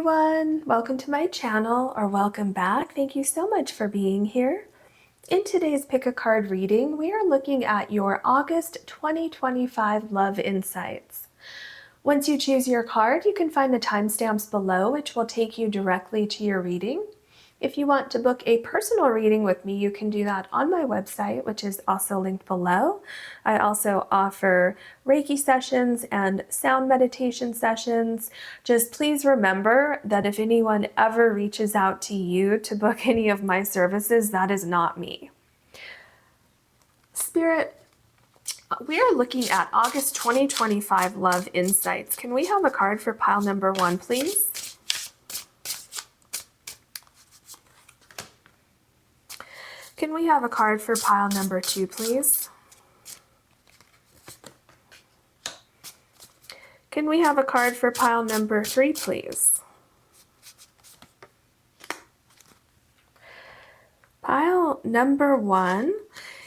everyone, welcome to my channel, or welcome back. Thank you so much for being here. In today's Pick a Card reading, we are looking at your August 2025 love insights. Once you choose your card, you can find the timestamps below, which will take you directly to your reading. If you want to book a personal reading with me, you can do that on my website, which is also linked below. I also offer Reiki sessions and sound meditation sessions. Just please remember that if anyone ever reaches out to you to book any of my services, that is not me. Spirit, we are looking at August 2025 love insights. Can we have a card for pile number 1, please? Can we have a card for pile number 2, please? Can we have a card for pile number 3, please? Pile number 1,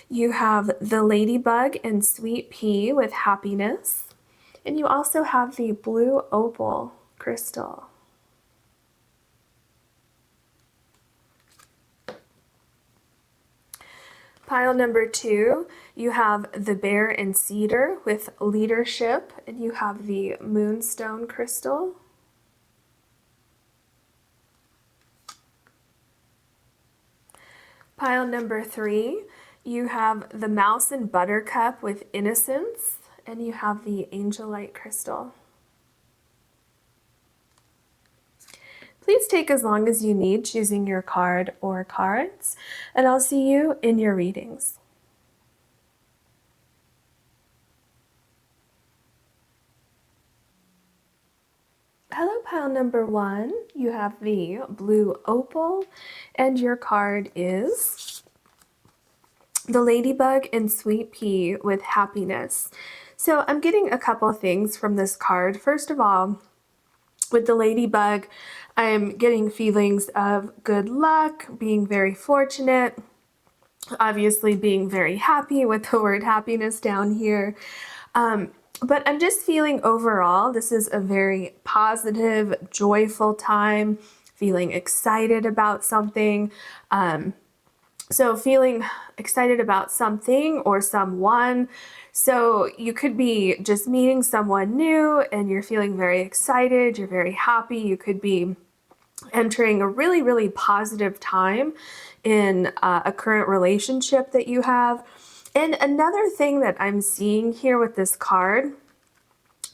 you have the ladybug and sweet pea with happiness, and you also have the blue opal crystal. Pile number 2, you have the bear and cedar with leadership, and you have the moonstone crystal. Pile number 3, you have the mouse and buttercup with innocence, and you have the Angelite crystal. Please take as long as you need choosing your card or cards, and I'll see you in your readings. Hello, pile number 1. You have the blue opal, and your card is the ladybug and sweet pea with happiness. So I'm getting a couple things from this card. First of all, with the ladybug, I'm getting feelings of good luck, being very fortunate, obviously being very happy with the word happiness down here. But I'm just feeling overall, this is a very positive, joyful time, feeling excited about something. So feeling excited about something or someone. So you could be just meeting someone new and you're feeling very excited, you're very happy. You could be entering a really, really positive time in a current relationship that you have. And another thing that I'm seeing here with this card,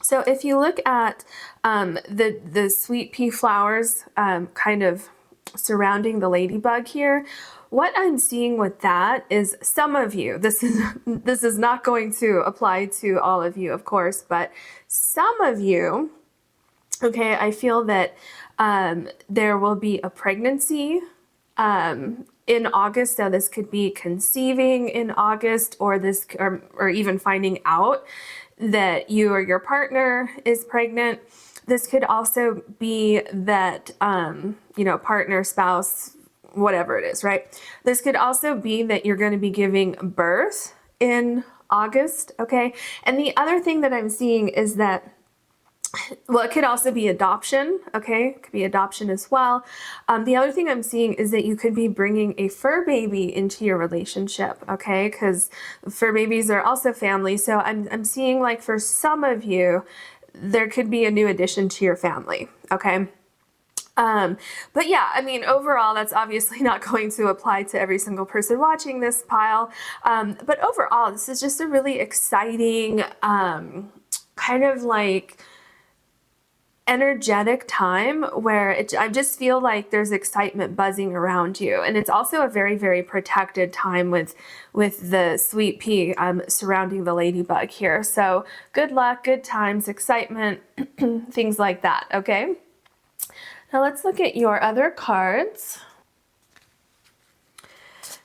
so if you look at the sweet pea flowers kind of surrounding the ladybug here, what I'm seeing with that is some of you, this is not going to apply to all of you, of course, but some of you, okay, I feel that there will be a pregnancy in August. So this could be conceiving in August, or this, or even finding out that you or your partner is pregnant. This could also be that, you know, partner, spouse, whatever it is, right? This could also be that you're going to be giving birth in August, okay? And the other thing that I'm seeing is that, well, it could also be adoption, okay? It could be adoption as well. The other thing I'm seeing is that you could be bringing a fur baby into your relationship, okay? Because fur babies are also family. So I'm seeing, like, for some of you, there could be a new addition to your family, okay? But yeah, I mean, overall, that's obviously not going to apply to every single person watching this pile. But overall, this is just a really exciting, kind of like energetic time where I just feel like there's excitement buzzing around you. And it's also a very, very protected time with the sweet pea surrounding the ladybug here. So good luck, good times, excitement, things like that, okay? Now let's look at your other cards.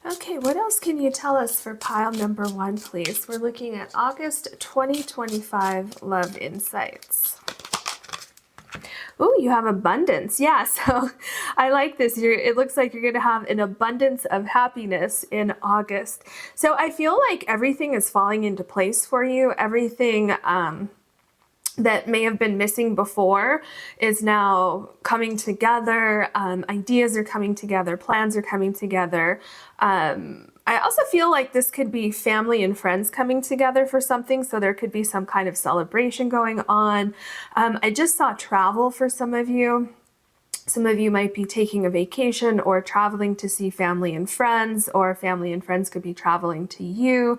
Okay, what else can you tell us for pile number 1, please? We're looking at August 2025 love insights. Oh, you have abundance. Yeah, so I like this. It looks like you're going to have an abundance of happiness in August. So I feel like everything is falling into place for you. Everything that may have been missing before is now coming together. Ideas are coming together, plans are coming together. I also feel like this could be family and friends coming together for something, so there could be some kind of celebration going on. I just saw travel for some of you. Some of you might be taking a vacation or traveling to see family and friends, or family and friends could be traveling to you.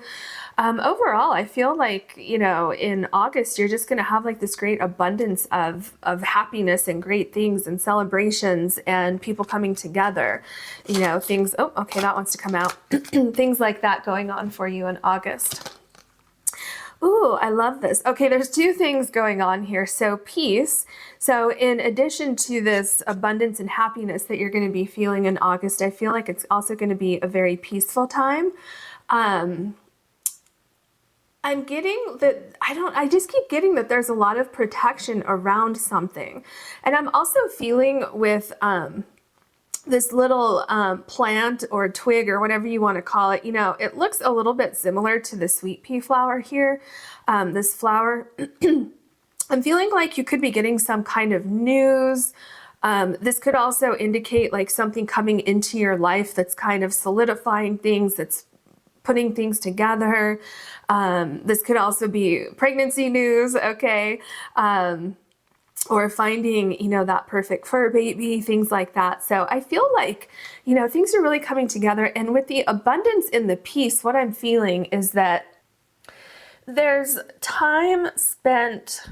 Overall, I feel like, you know, in August, you're just going to have like this great abundance of happiness and great things and celebrations and people coming together, you know, things. Oh, okay, that wants to come out. Things like that going on for you in August. Ooh, I love this. Okay, there's two things going on here. So peace. So in addition to this abundance and happiness that you're going to be feeling in August, I feel like it's also going to be a very peaceful time. I'm getting that, I just keep getting that there's a lot of protection around something. And I'm also feeling with this little plant or twig or whatever you want to call it, you know, it looks a little bit similar to the sweet pea flower here. This flower, I'm feeling like you could be getting some kind of news. This could also indicate like something coming into your life that's kind of solidifying things, that's putting things together. This could also be pregnancy news, okay? Or finding, you know, that perfect fur baby, things like that. So I feel like, you know, things are really coming together. And with the abundance in the peace, what I'm feeling is that there's time spent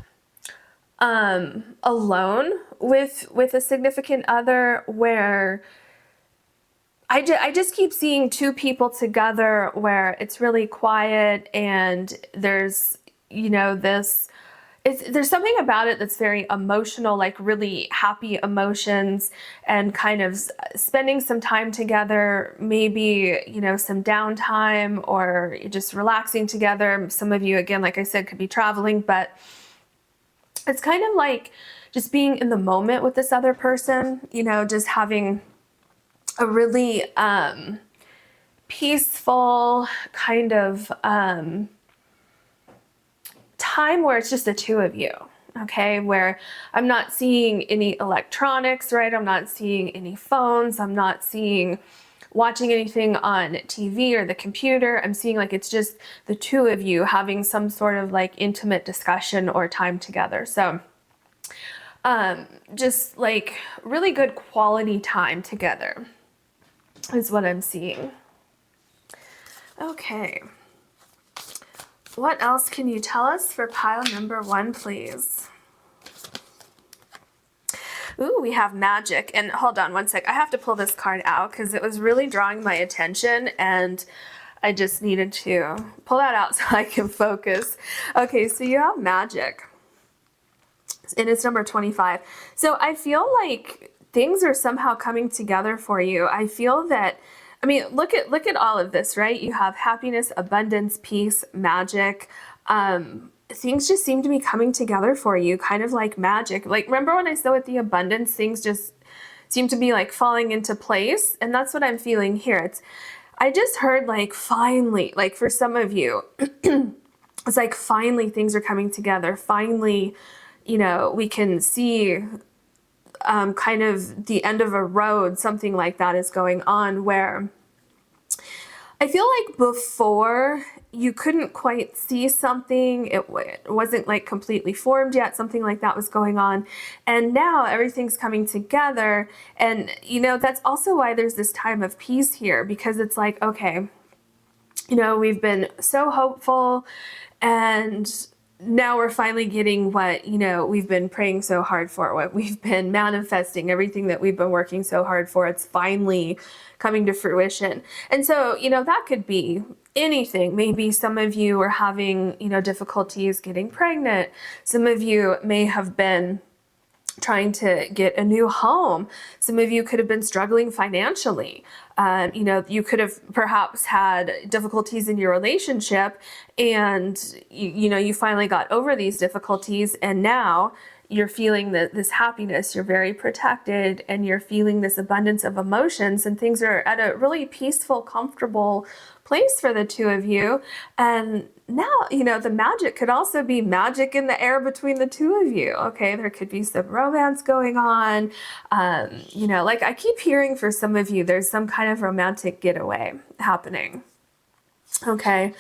alone with a significant other, where I just keep seeing two people together where it's really quiet and there's, you know, there's something about it that's very emotional, like really happy emotions, and kind of spending some time together, maybe, you know, some downtime or just relaxing together. Some of you, again, like I said, could be traveling, but it's kind of like just being in the moment with this other person, you know, just having a really peaceful kind of time where it's just the two of you, okay? Where I'm not seeing any electronics, right? I'm not seeing any phones. I'm not watching anything on TV or the computer. I'm seeing like it's just the two of you having some sort of like intimate discussion or time together. So just like really good quality time together is what I'm seeing. Okay. What else can you tell us for pile number 1, please? Ooh, we have magic. And hold on one sec. I have to pull this card out because it was really drawing my attention and I just needed to pull that out so I can focus. Okay, so you have magic. And it's number 25. So I feel like things are somehow coming together for you. I feel that, I mean, look at all of this, right? You have happiness, abundance, peace, magic. Things just seem to be coming together for you, kind of like magic. Like, remember when I said with the abundance, things just seem to be like falling into place? And that's what I'm feeling here. I just heard like finally, like for some of you, it's like finally things are coming together. Finally, you know, we can see kind of the end of a road, something like that is going on, where I feel like before you couldn't quite see something, it wasn't like completely formed yet, something like that was going on, and now everything's coming together. And you know, that's also why there's this time of peace here, because it's like, okay, you know, we've been so hopeful and now we're finally getting what, you know, we've been praying so hard for, what we've been manifesting, everything that we've been working so hard for, it's finally coming to fruition. And so, you know, that could be anything. Maybe some of you are having, you know, difficulties getting pregnant. Some of you may have been trying to get a new home. Some of you could have been struggling financially. You know, you could have perhaps had difficulties in your relationship, and you know, you finally got over these difficulties, and now you're feeling this happiness. You're very protected, and you're feeling this abundance of emotions, and things are at a really peaceful, comfortable place for the two of you. And now, the magic could also be magic in the air between the two of you. Okay, there could be some romance going on. Like I keep hearing for some of you, there's some kind of romantic getaway happening. Okay.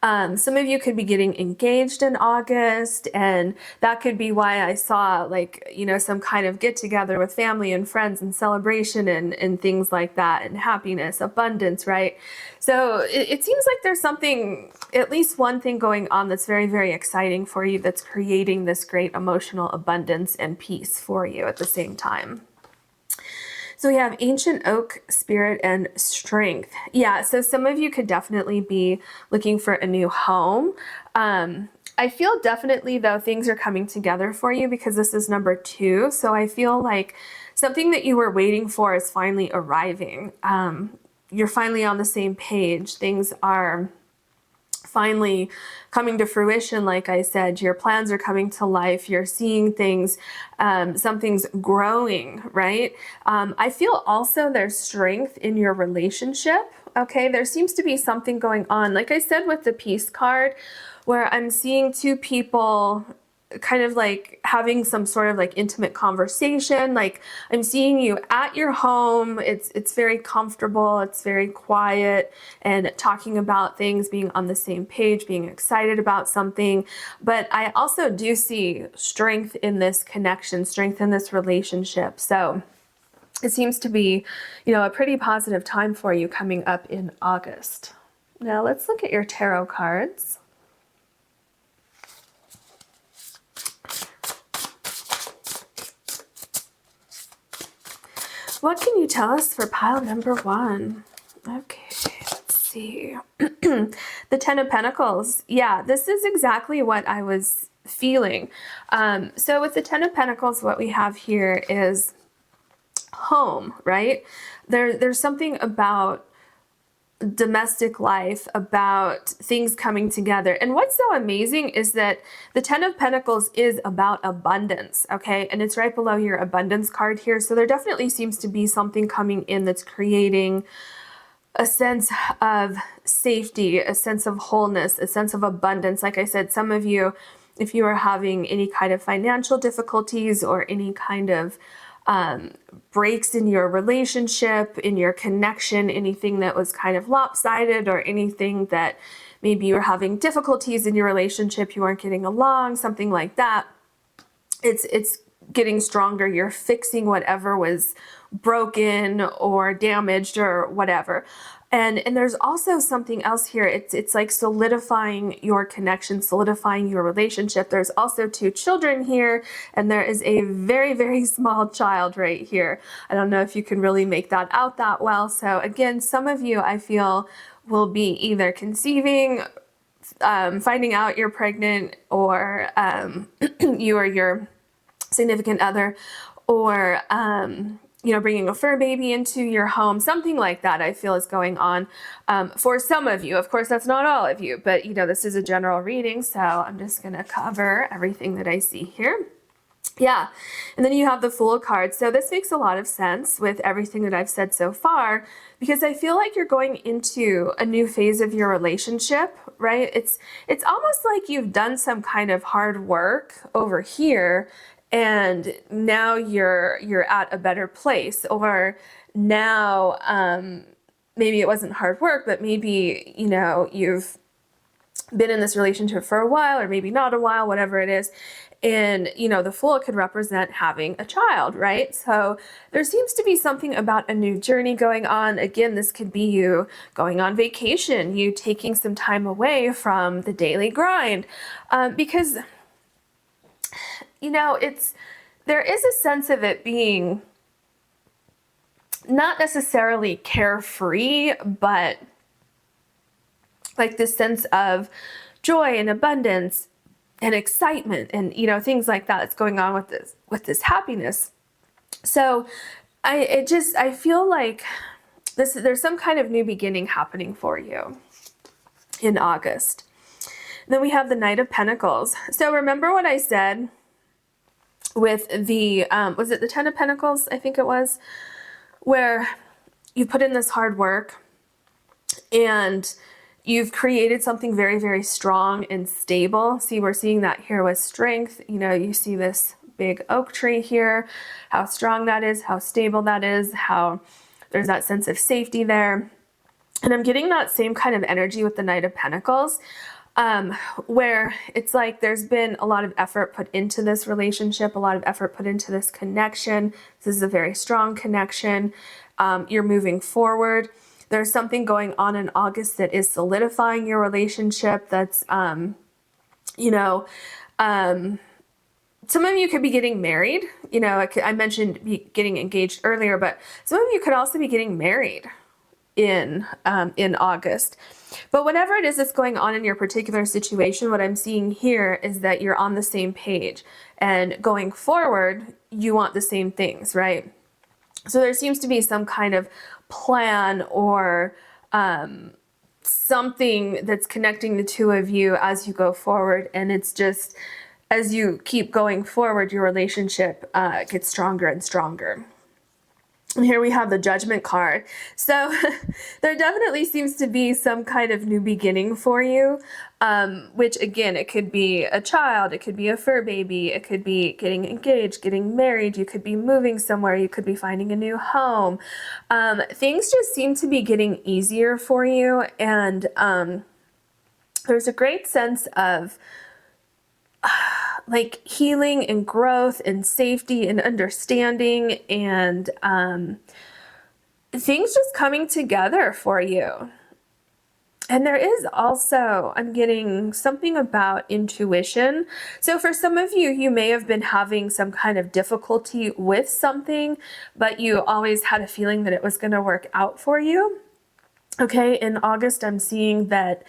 Some of you could be getting engaged in August, and that could be why I saw like, some kind of get together with family and friends and celebration and things like that, and happiness, abundance, right? So it seems like there's something, at least one thing going on that's very, very exciting for you, that's creating this great emotional abundance and peace for you at the same time. So we have ancient oak, spirit, and strength. Yeah, so some of you could definitely be looking for a new home. I feel definitely, though, things are coming together for you because this is number 2. So I feel like something that you were waiting for is finally arriving. You're finally on the same page. Things are finally coming to fruition. Like I said, your plans are coming to life. You're seeing things, something's growing, right? I feel also there's strength in your relationship. Okay, there seems to be something going on. Like I said with the peace card, where I'm seeing two people kind of like having some sort of like intimate conversation. Like I'm seeing you at your home. It's very comfortable. It's very quiet, and talking about things, being on the same page, being excited about something. But I also do see strength in this connection, strength in this relationship. So it seems to be, a pretty positive time for you coming up in August. Now let's look at your tarot cards. What can you tell us for pile number 1? Okay, let's see. The 10 of Pentacles. Yeah, this is exactly what I was feeling. So with the 10 of Pentacles, what we have here is home, right? There's something about domestic life, about things coming together. And what's so amazing is that the 10 of Pentacles is about abundance, okay? And it's right below your abundance card here. So there definitely seems to be something coming in that's creating a sense of safety, a sense of wholeness, a sense of abundance. Like I said, some of you, if you are having any kind of financial difficulties or any kind of breaks in your relationship, in your connection, anything that was kind of lopsided, or anything that maybe you were having difficulties in your relationship, you weren't getting along, something like that, it's getting stronger. You're fixing whatever was broken or damaged or whatever. And there's also something else here. It's like solidifying your connection, solidifying your relationship. There's also 2 children here, and there is a very, very small child right here. I don't know if you can really make that out that well. So again, some of you, I feel, will be either conceiving, finding out you're pregnant, or you or your significant other, or bringing a fur baby into your home, something like that, I feel is going on for some of you. Of course, that's not all of you, but this is a general reading, so I'm just going to cover everything that I see here. Yeah, and then you have the Fool card. So this makes a lot of sense with everything that I've said so far, because I feel like you're going into a new phase of your relationship, right? It's almost like you've done some kind of hard work over here, and now you're at a better place. Or now maybe it wasn't hard work, but maybe you've been in this relationship for a while, or maybe not a while, whatever it is. And, the Fool could represent having a child, right? So there seems to be something about a new journey going on. Again, this could be you going on vacation, you taking some time away from the daily grind, because, there is a sense of it being not necessarily carefree, but like this sense of joy and abundance and excitement and things like that that's going on with this happiness. So I feel like there's some kind of new beginning happening for you in August. And then we have the Knight of Pentacles. So remember what I said with the was it the 10 of Pentacles, I think it was, where you put in this hard work and you've created something very, very strong and stable. See, we're seeing that here with strength. You know, you see this big oak tree here, how strong that is, how stable that is, how there's that sense of safety there. And I'm getting that same kind of energy with the Knight of Pentacles, where it's like there's been a lot of effort put into this relationship, a lot of effort put into this connection. This is a very strong connection. You're moving forward. There's something going on in August that is solidifying your relationship. That's, you know, some of you could be getting married. You know, I mentioned getting engaged earlier, but some of you could also be getting married in August. But whatever it is that's going on in your particular situation, what I'm seeing here is that you're on the same page, and going forward, you want the same things, right? So there seems to be some kind of plan or something that's connecting the two of you as you go forward. And it's just, as you keep going forward, your relationship gets stronger and stronger. And here we have the Judgment card. So there definitely seems to be some kind of new beginning for you, which again, it could be a child, it could be a fur baby, it could be getting engaged, getting married, you could be moving somewhere, you could be finding a new home. Things just seem to be getting easier for you, and there's a great sense of like healing and growth and safety and understanding, and things just coming together for you. And there is also, I'm getting something about intuition. So for some of you, you may have been having some kind of difficulty with something, but you always had a feeling that it was going to work out for you. Okay, in August, I'm seeing that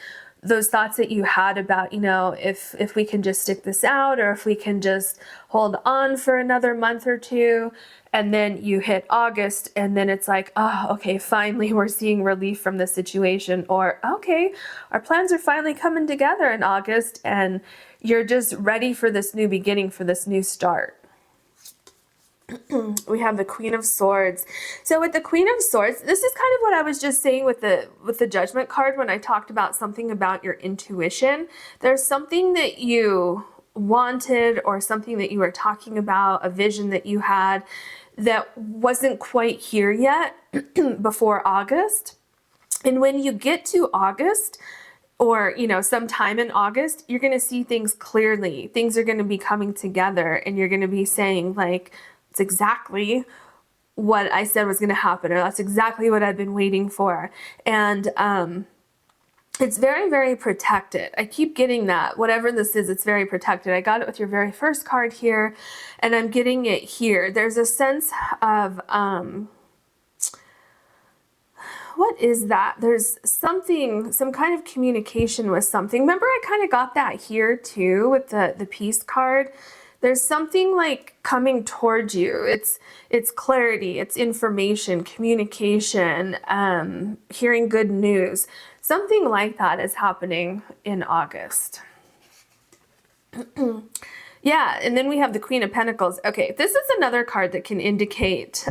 those thoughts that you had about, you know, if we can just stick this out, or if we can just hold on for another month or two, and then you hit August, and then it's like, oh, okay, finally we're seeing relief from the situation, or okay, our plans are finally coming together in August, and you're just ready for this new beginning, for this new start. We have the Queen of Swords. So with the Queen of Swords, this is kind of what I was just saying with the Judgment card when I talked about something about your intuition. There's something that you wanted, or something that you were talking about, a vision that you had that wasn't quite here yet before August. And when you get to August, or, you know, sometime in August, you're going to see things clearly. Things are going to be coming together, and you're going to be saying, like, it's exactly what I said was going to happen, or that's exactly what I've been waiting for. And it's very, very protected. I keep getting that. Whatever this is, it's very protected. I got it with your very first card here, and I'm getting it here. There's a sense of, what is that? There's something, some kind of communication with something. Remember, I kind of got that here too with the Peace card. There's something like coming towards you. It's clarity, it's information, communication, hearing good news. Something like that is happening in August. Yeah, and then we have the Queen of Pentacles. Okay, this is another card that can indicate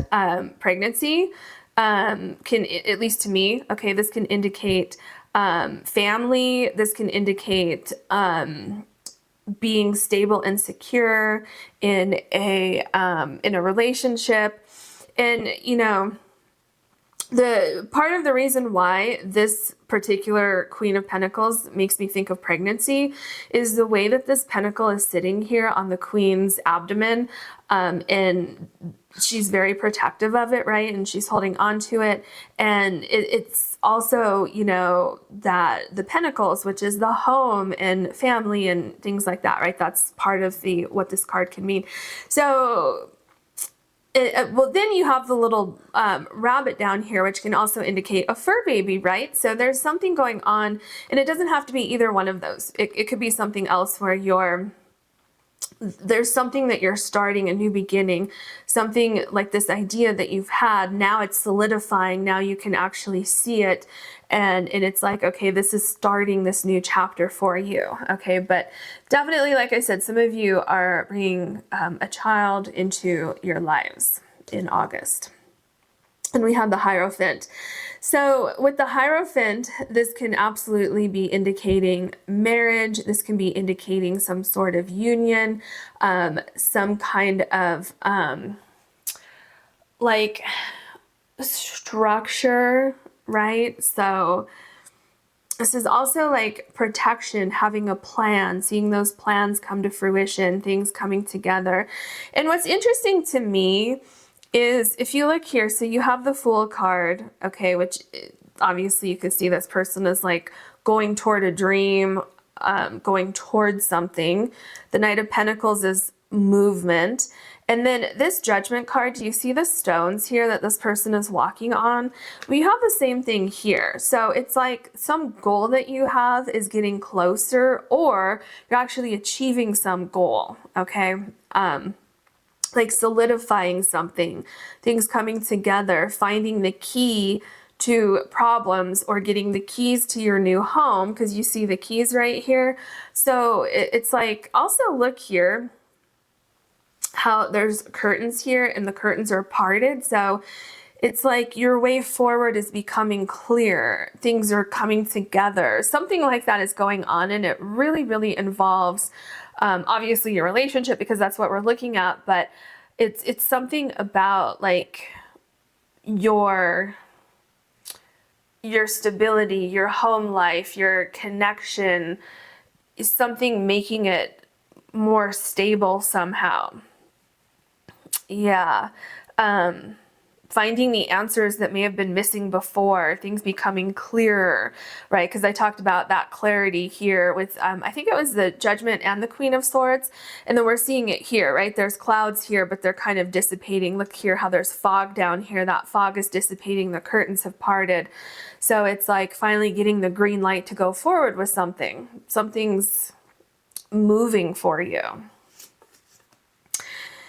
pregnancy. Can, at least to me, okay, this can indicate family. This can indicate being stable and secure in a relationship. And, you know, the part of the reason why this particular Queen of Pentacles makes me think of pregnancy is the way that this pentacle is sitting here on the Queen's abdomen, and she's very protective of it, right? And she's holding on to it. And it's also, you know, that the Pentacles, which is the home and family and things like that, right? That's part of what this card can mean. So, well, then you have the little rabbit down here, which can also indicate a fur baby, right? So there's something going on, and it doesn't have to be either one of those. It could be something else where there's something that you're starting, a new beginning, something like this idea that you've had. Now it's solidifying. Now you can actually see it. And it's like, okay, this is starting this new chapter for you. Okay. But definitely, like I said, some of you are bringing a child into your lives in August. And we have the Hierophant. So with the Hierophant, this can absolutely be indicating marriage. This can be indicating some sort of union, some kind of like structure, right? So this is also like protection, having a plan, seeing those plans come to fruition, things coming together. And what's interesting to me is if you look here, so you have the Fool card, okay, which obviously you can see this person is like going toward a dream, going towards something. The Knight of Pentacles is movement. And then this Judgment card, do you see the stones here that this person is walking on? We have the same thing here. So it's like some goal that you have is getting closer, or you're actually achieving some goal, okay? Like solidifying something, things coming together, finding the key to problems, or getting the keys to your new home, because you see the keys right here. So it's like, also look here, how there's curtains here and the curtains are parted. So it's like your way forward is becoming clear. Things are coming together. Something like that is going on, and it really, really involves obviously your relationship, because that's what we're looking at, but it's something about like your stability, your home life, your connection, is something making it more stable somehow. Yeah. Finding the answers that may have been missing before, things becoming clearer, right? Because I talked about that clarity here with, I think it was the Judgment and the Queen of Swords. And then we're seeing it here, right? There's clouds here, but they're kind of dissipating. Look here how there's fog down here. That fog is dissipating. The curtains have parted. So it's like finally getting the green light to go forward with something. Something's moving for you.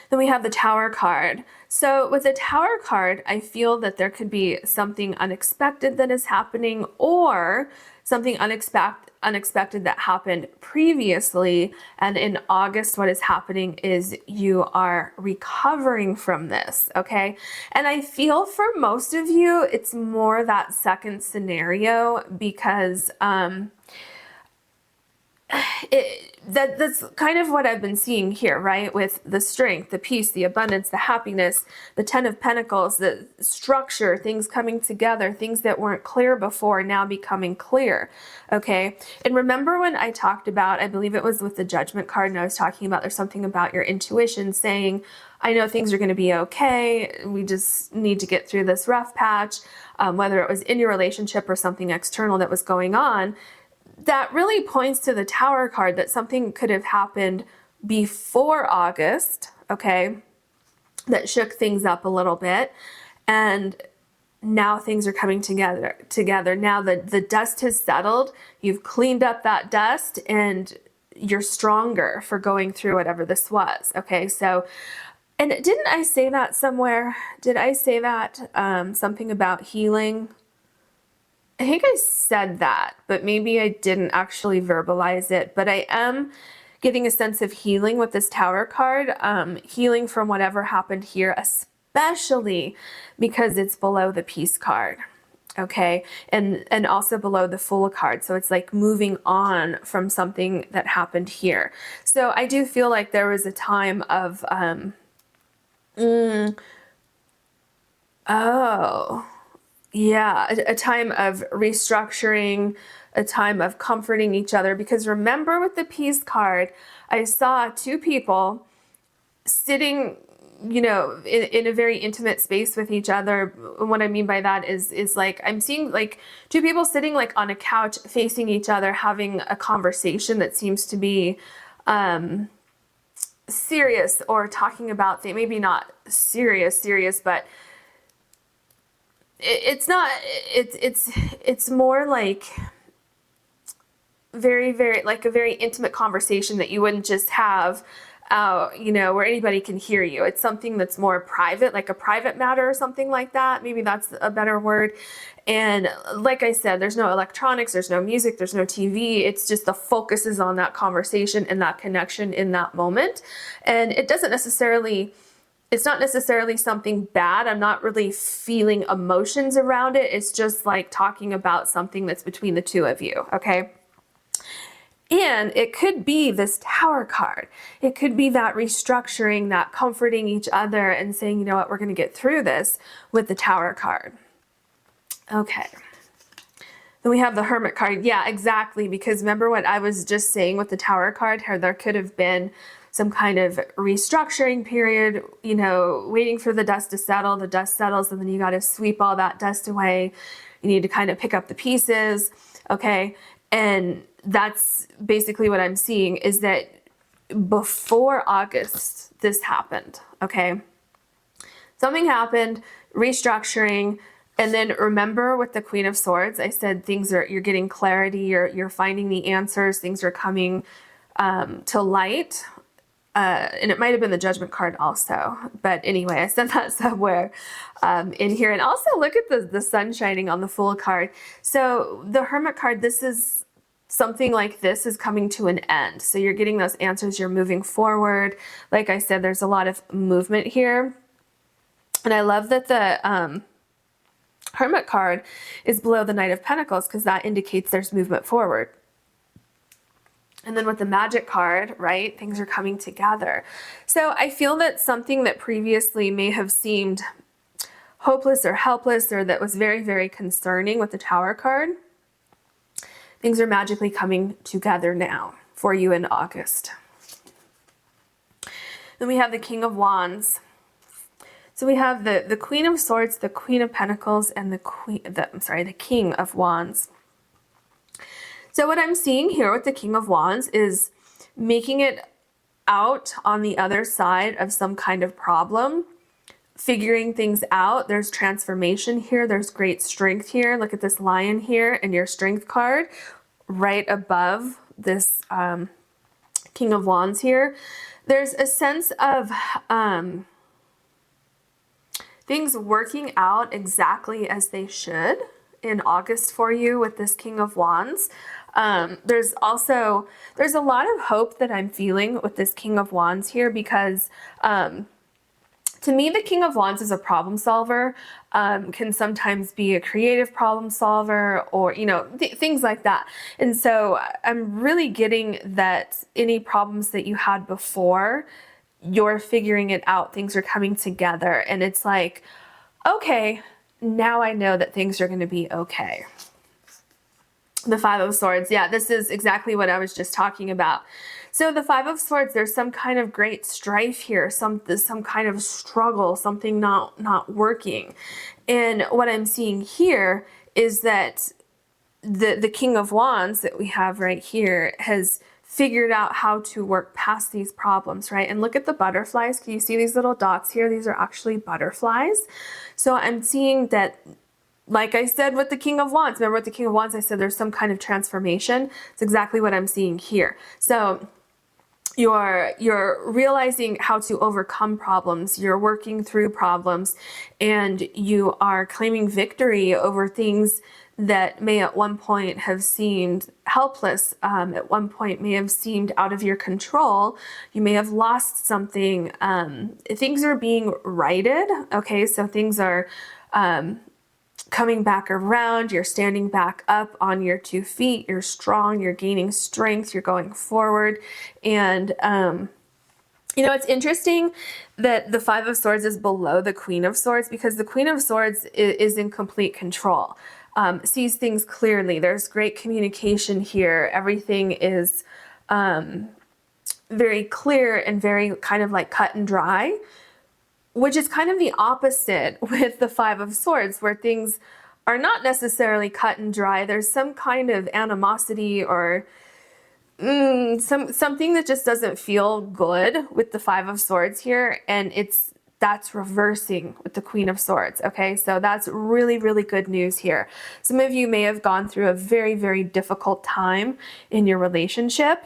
Then we have the Tower card. So with the Tower card, I feel that there could be something unexpected that is happening, or something unexpected that happened previously. And in August, what is happening is you are recovering from this, okay? And I feel for most of you, it's more that second scenario, because that's kind of what I've been seeing here, right? With the strength, the peace, the abundance, the happiness, the Ten of Pentacles, the structure, things coming together, things that weren't clear before now becoming clear, okay? And remember when I talked about, I believe it was with the Judgment card, and I was talking about there's something about your intuition saying, I know things are going to be okay. We just need to get through this rough patch, whether it was in your relationship or something external that was going on. That really points to the Tower card, that something could have happened before August, okay, that shook things up a little bit, and now things are coming together. Now the dust has settled, you've cleaned up that dust, and you're stronger for going through whatever this was, okay? So, and didn't I say that somewhere? Did I say that, something about healing? I think I said that, but maybe I didn't actually verbalize it. But I am getting a sense of healing with this Tower card, healing from whatever happened here, especially because it's below the Peace card, okay? And also below the Fool card. So it's like moving on from something that happened here. So I do feel like there was a time of, yeah, a time of restructuring, a time of comforting each other. Because remember with the Peace card, I saw two people sitting, you know, in a very intimate space with each other. What I mean by that is like, I'm seeing like two people sitting like on a couch facing each other, having a conversation that seems to be serious, or talking about things, maybe not serious, but it's not, it's more like very, very, like a very intimate conversation that you wouldn't just have, you know, where anybody can hear you. It's something that's more private, like a private matter or something like that. Maybe that's a better word. And like I said, there's no electronics, there's no music, there's no TV. It's just the focus is on that conversation and that connection in that moment. And it doesn't necessarily it's not necessarily something bad. I'm not really feeling emotions around it. It's just like talking about something that's between the two of you, okay? And it could be this Tower card. It could be that restructuring, that comforting each other and saying, you know what, we're going to get through this with the Tower card. Okay. Then we have the Hermit card. Yeah, exactly. Because remember what I was just saying with the Tower card, how there could have been some kind of restructuring period, you know, waiting for the dust to settle. The dust settles and then you got to sweep all that dust away. You need to kind of pick up the pieces. Okay. And that's basically what I'm seeing, is that before August, this happened. Okay. Something happened, restructuring. And then remember with the Queen of Swords, I said you're getting clarity, you're finding the answers, things are coming to light. And it might have been the Judgment card also. But anyway, I said that somewhere in here. And also look at the sun shining on the Fool card. So the Hermit card, this is something like this is coming to an end. So you're getting those answers, you're moving forward. Like I said, there's a lot of movement here. And I love that the Hermit card is below the Knight of Pentacles, because that indicates there's movement forward. And then with the Magic card, right, things are coming together. So I feel that something that previously may have seemed hopeless or helpless, or that was very, very concerning with the Tower card, things are magically coming together now for you in August. Then we have the King of Wands. So we have the Queen of Swords, the Queen of Pentacles, and the King of Wands. So what I'm seeing here with the King of Wands is making it out on the other side of some kind of problem, figuring things out. There's transformation here. There's great strength here. Look at this lion here and your strength card right above this King of Wands here. There's a sense of things working out exactly as they should in August for you with this King of Wands. There's a lot of hope that I'm feeling with this King of Wands here, because to me, the King of Wands is a problem solver, can sometimes be a creative problem solver, or, you know, things like that. And so I'm really getting that any problems that you had before, you're figuring it out, things are coming together, and it's like, okay, now I know that things are going to be okay. The Five of Swords. Yeah, this is exactly what I was just talking about. So the Five of Swords, there's some kind of great strife here, some kind of struggle, something not working. And what I'm seeing here is that the King of Wands that we have right here has figured out how to work past these problems, right? And look at the butterflies. Can you see these little dots here? These are actually butterflies. So I'm seeing that, like I said with the King of Wands, remember with the King of Wands, I said there's some kind of transformation. It's exactly what I'm seeing here. So you're realizing how to overcome problems, you're working through problems, and you are claiming victory over things that may at one point have seemed helpless, at one point may have seemed out of your control. You may have lost something. Things are being righted, okay? So things are coming back around, you're standing back up on your 2 feet, you're strong, you're gaining strength, you're going forward. And, you know, it's interesting that the Five of Swords is below the Queen of Swords, because the Queen of Swords is in complete control, sees things clearly. There's great communication here. Everything is very clear and very kind of like cut and dry, which is kind of the opposite with the Five of Swords, where things are not necessarily cut and dry. There's some kind of animosity or something that just doesn't feel good with the Five of Swords here, and that's reversing with the Queen of Swords, okay? So that's really, really good news here. Some of you may have gone through a very, very difficult time in your relationship,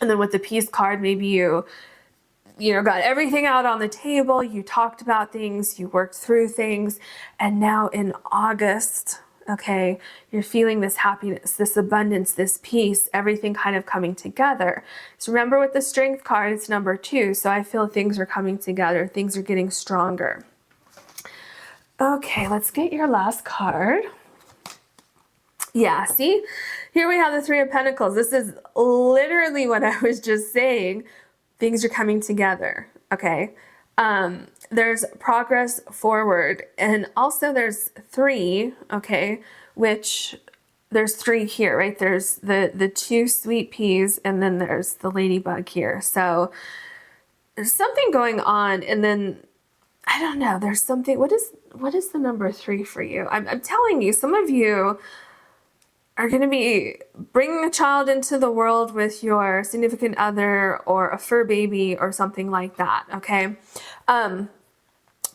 and then with the Peace card, maybe you got everything out on the table, you talked about things, you worked through things, and now in August, Okay, you're feeling this happiness, this abundance, this peace, everything kind of coming together. So remember with the Strength card, it's number 2. So I feel things are coming together, things are getting stronger. Okay, let's get your last card. Yeah, see? Here we have the 3 of Pentacles. This is literally what I was just saying. Things are coming together, okay? There's progress forward, and also there's 3, okay, which there's 3 here, right? There's the 2 sweet peas, and then there's the ladybug here. So there's something going on, and then I don't know, there's something. What is the number 3 for you? I'm telling you, some of you are going to be bringing a child into the world with your significant other or a fur baby or something like that, okay?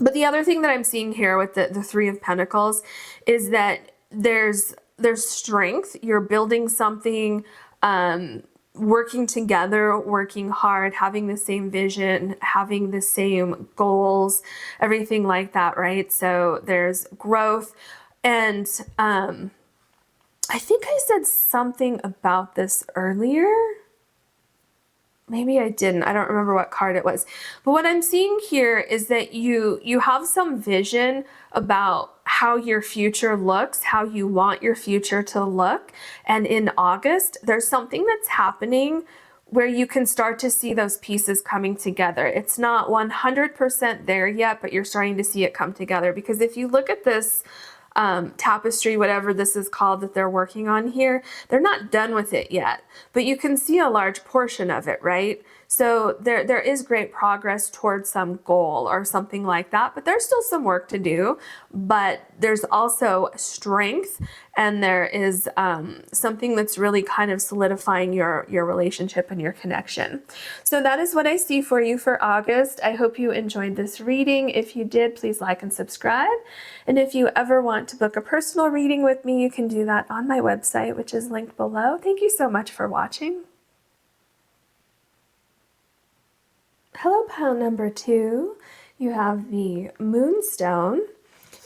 But the other thing that I'm seeing here with the 3 of Pentacles is that there's strength. You're building something, working together, working hard, having the same vision, having the same goals, everything like that, right? So there's growth. And I think I said something about this earlier. Maybe I didn't. I don't remember what card it was. But what I'm seeing here is that you have some vision about how your future looks, how you want your future to look. And in August, there's something that's happening where you can start to see those pieces coming together. It's not 100% there yet, but you're starting to see it come together. Because if you look at this tapestry, whatever this is called that they're working on here, they're not done with it yet, but you can see a large portion of it, right? So there is great progress towards some goal or something like that, but there's still some work to do. But there's also strength, and there is something that's really kind of solidifying your relationship and your connection. So that is what I see for you for August. I hope you enjoyed this reading. If you did, please like and subscribe. And if you ever want to book a personal reading with me, you can do that on my website, which is linked below. Thank you so much for watching. Hello, pile number 2. You have the Moonstone,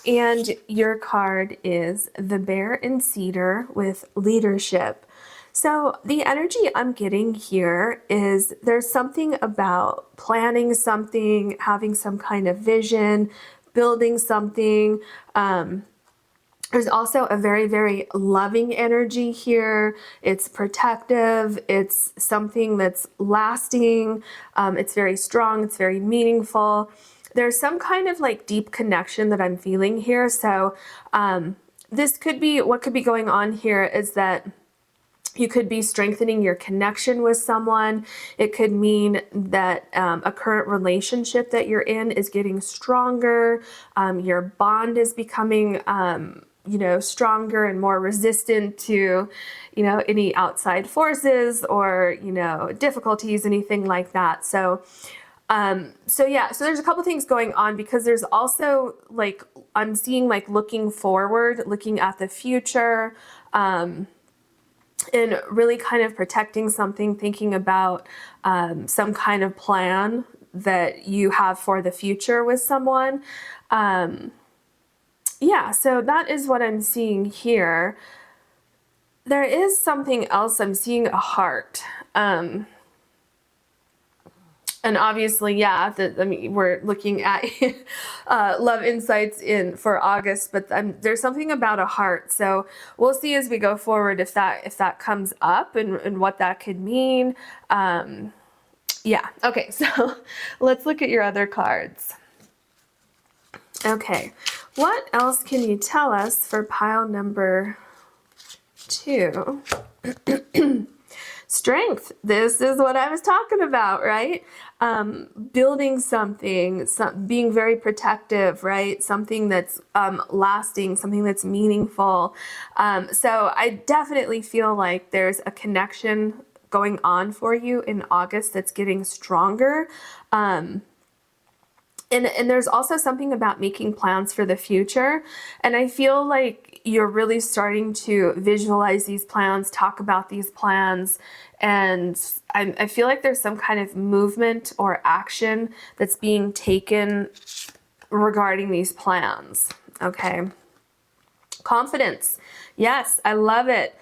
and your card is the Bear and Cedar with leadership. So the energy I'm getting here is there's something about planning something, having some kind of vision, building something. There's also a very, very loving energy here. It's protective. It's something that's lasting. It's very strong. It's very meaningful. There's some kind of like deep connection that I'm feeling here. So this could be, what could be going on here is that you could be strengthening your connection with someone. It could mean that a current relationship that you're in is getting stronger. Your bond is becoming stronger and more resistant to, any outside forces or, difficulties, anything like that. So there's a couple things going on, because there's also like, I'm seeing like looking forward, looking at the future, and really kind of protecting something, thinking about some kind of plan that you have for the future with someone. So that is what I'm seeing here. There is something else. I'm seeing a heart. And obviously, we're looking at love insights for August, but there's something about a heart. So we'll see as we go forward if that comes up and what that could mean. Okay, so let's look at your other cards. Okay, what else can you tell us for pile number 2? Strength. This is what I was talking about, right? Building something, being very protective, right? Something that's lasting, something that's meaningful. So I definitely feel like there's a connection going on for you in August that's getting stronger. And there's also something about making plans for the future. And I feel like you're really starting to visualize these plans, talk about these plans. And I feel like there's some kind of movement or action that's being taken regarding these plans. Okay. Confidence. Yes, I love it.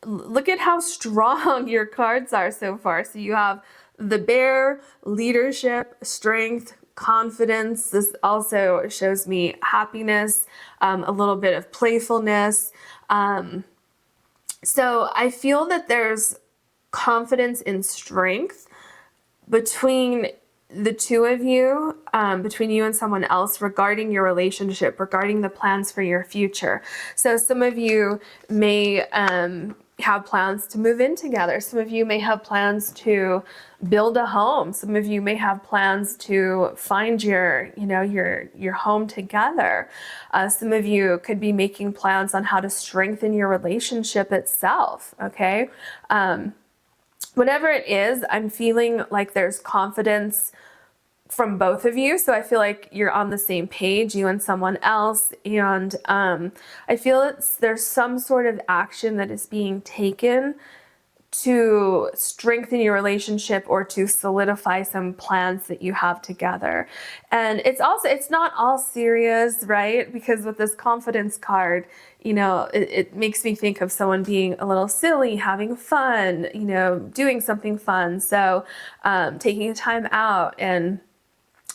Look at how strong your cards are so far. So you have the bear, leadership, strength, confidence. This also shows me happiness, a little bit of playfulness. So I feel that there's confidence and strength between the two of you, between you and someone else regarding your relationship, regarding the plans for your future. So some of you may have plans to move in together. Some of you may have plans to build a home. Some of you may have plans to find your home together. Some of you could be making plans on how to strengthen your relationship itself, okay? Whatever it is, I'm feeling like there's confidence from both of you. So I feel like you're on the same page, you and someone else. And I feel there's some sort of action that is being taken to strengthen your relationship or to solidify some plans that you have together. And it's not all serious, right? Because with this confidence card, it makes me think of someone being a little silly, having fun, doing something fun. So taking a time out and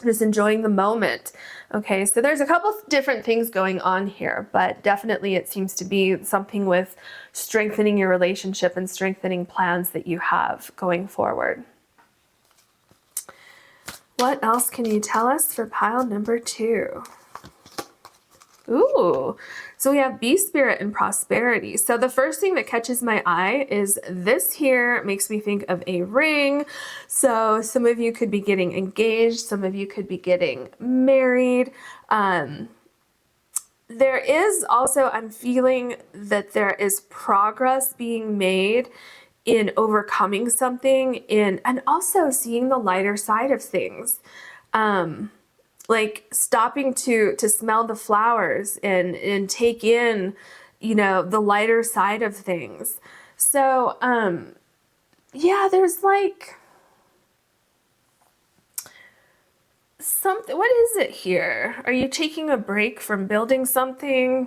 just enjoying the moment. Okay, so there's a couple different things going on here, but definitely it seems to be something with strengthening your relationship and strengthening plans that you have going forward. What else can you tell us for pile number 2? Ooh, so we have Bee Spirit and Prosperity. So the first thing that catches my eye is this here. It makes me think of a ring. So some of you could be getting engaged. Some of you could be getting married. There is also, I'm feeling that there is progress being made in overcoming something, and also seeing the lighter side of things. Like stopping to smell the flowers and take in, the lighter side of things. So, yeah, there's like something. What is it here? Are you taking a break from building something?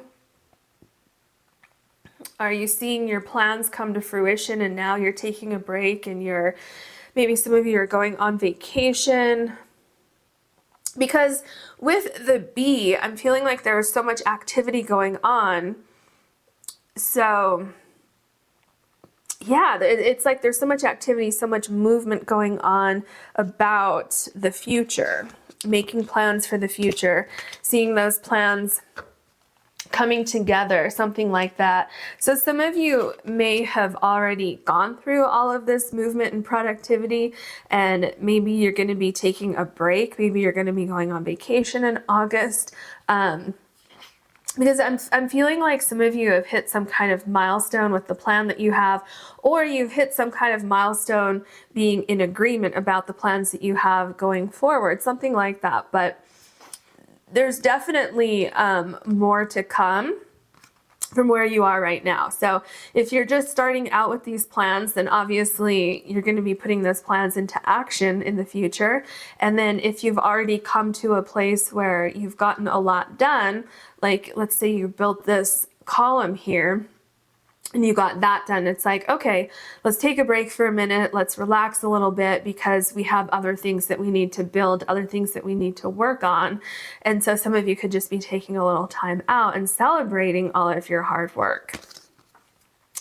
Are you seeing your plans come to fruition and now you're taking a break and maybe some of you are going on vacation? Because with the bee, I'm feeling like there's so much activity going on. So yeah, it's like there's so much activity, so much movement going on about the future, making plans for the future, seeing those plans coming together, something like that. So some of you may have already gone through all of this movement and productivity, and maybe you're going to be taking a break. Maybe you're going to be going on vacation in August. Because I'm feeling like some of you have hit some kind of milestone with the plan that you have, or you've hit some kind of milestone being in agreement about the plans that you have going forward, something like that. But there's definitely more to come from where you are right now. So if you're just starting out with these plans, then obviously you're going to be putting those plans into action in the future. And then if you've already come to a place where you've gotten a lot done, like let's say you built this column here, and you got that done, it's like, okay, let's take a break for a minute. Let's relax a little bit because we have other things that we need to build, other things that we need to work on. And so some of you could just be taking a little time out and celebrating all of your hard work.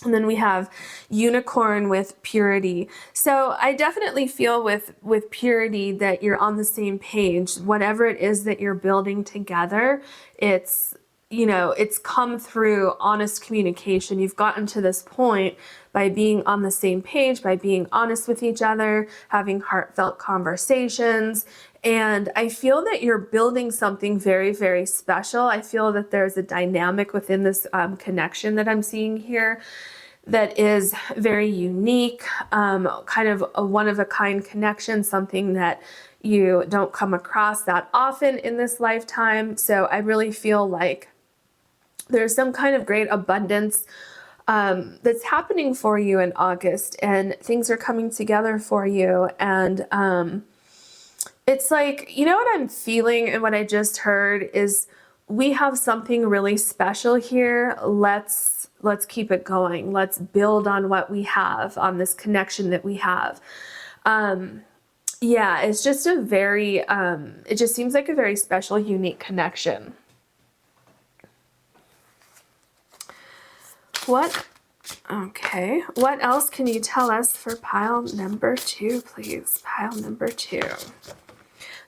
And then we have Unicorn with Purity. So I definitely feel with Purity that you're on the same page. Whatever it is that you're building together, it's come through honest communication. You've gotten to this point by being on the same page, by being honest with each other, having heartfelt conversations. And I feel that you're building something very, very special. I feel that there's a dynamic within this connection that I'm seeing here that is very unique, kind of a one-of-a-kind connection, something that you don't come across that often in this lifetime. So I really feel like there's some kind of great abundance that's happening for you in August, and things are coming together for you. And it's like, what I'm feeling and what I just heard is we have something really special here. Let's keep it going. Let's build on what we have, on this connection that we have. Yeah, it's just a very, it just seems like a very special, unique connection. Okay, what else can you tell us for pile number 2, please? Pile number 2.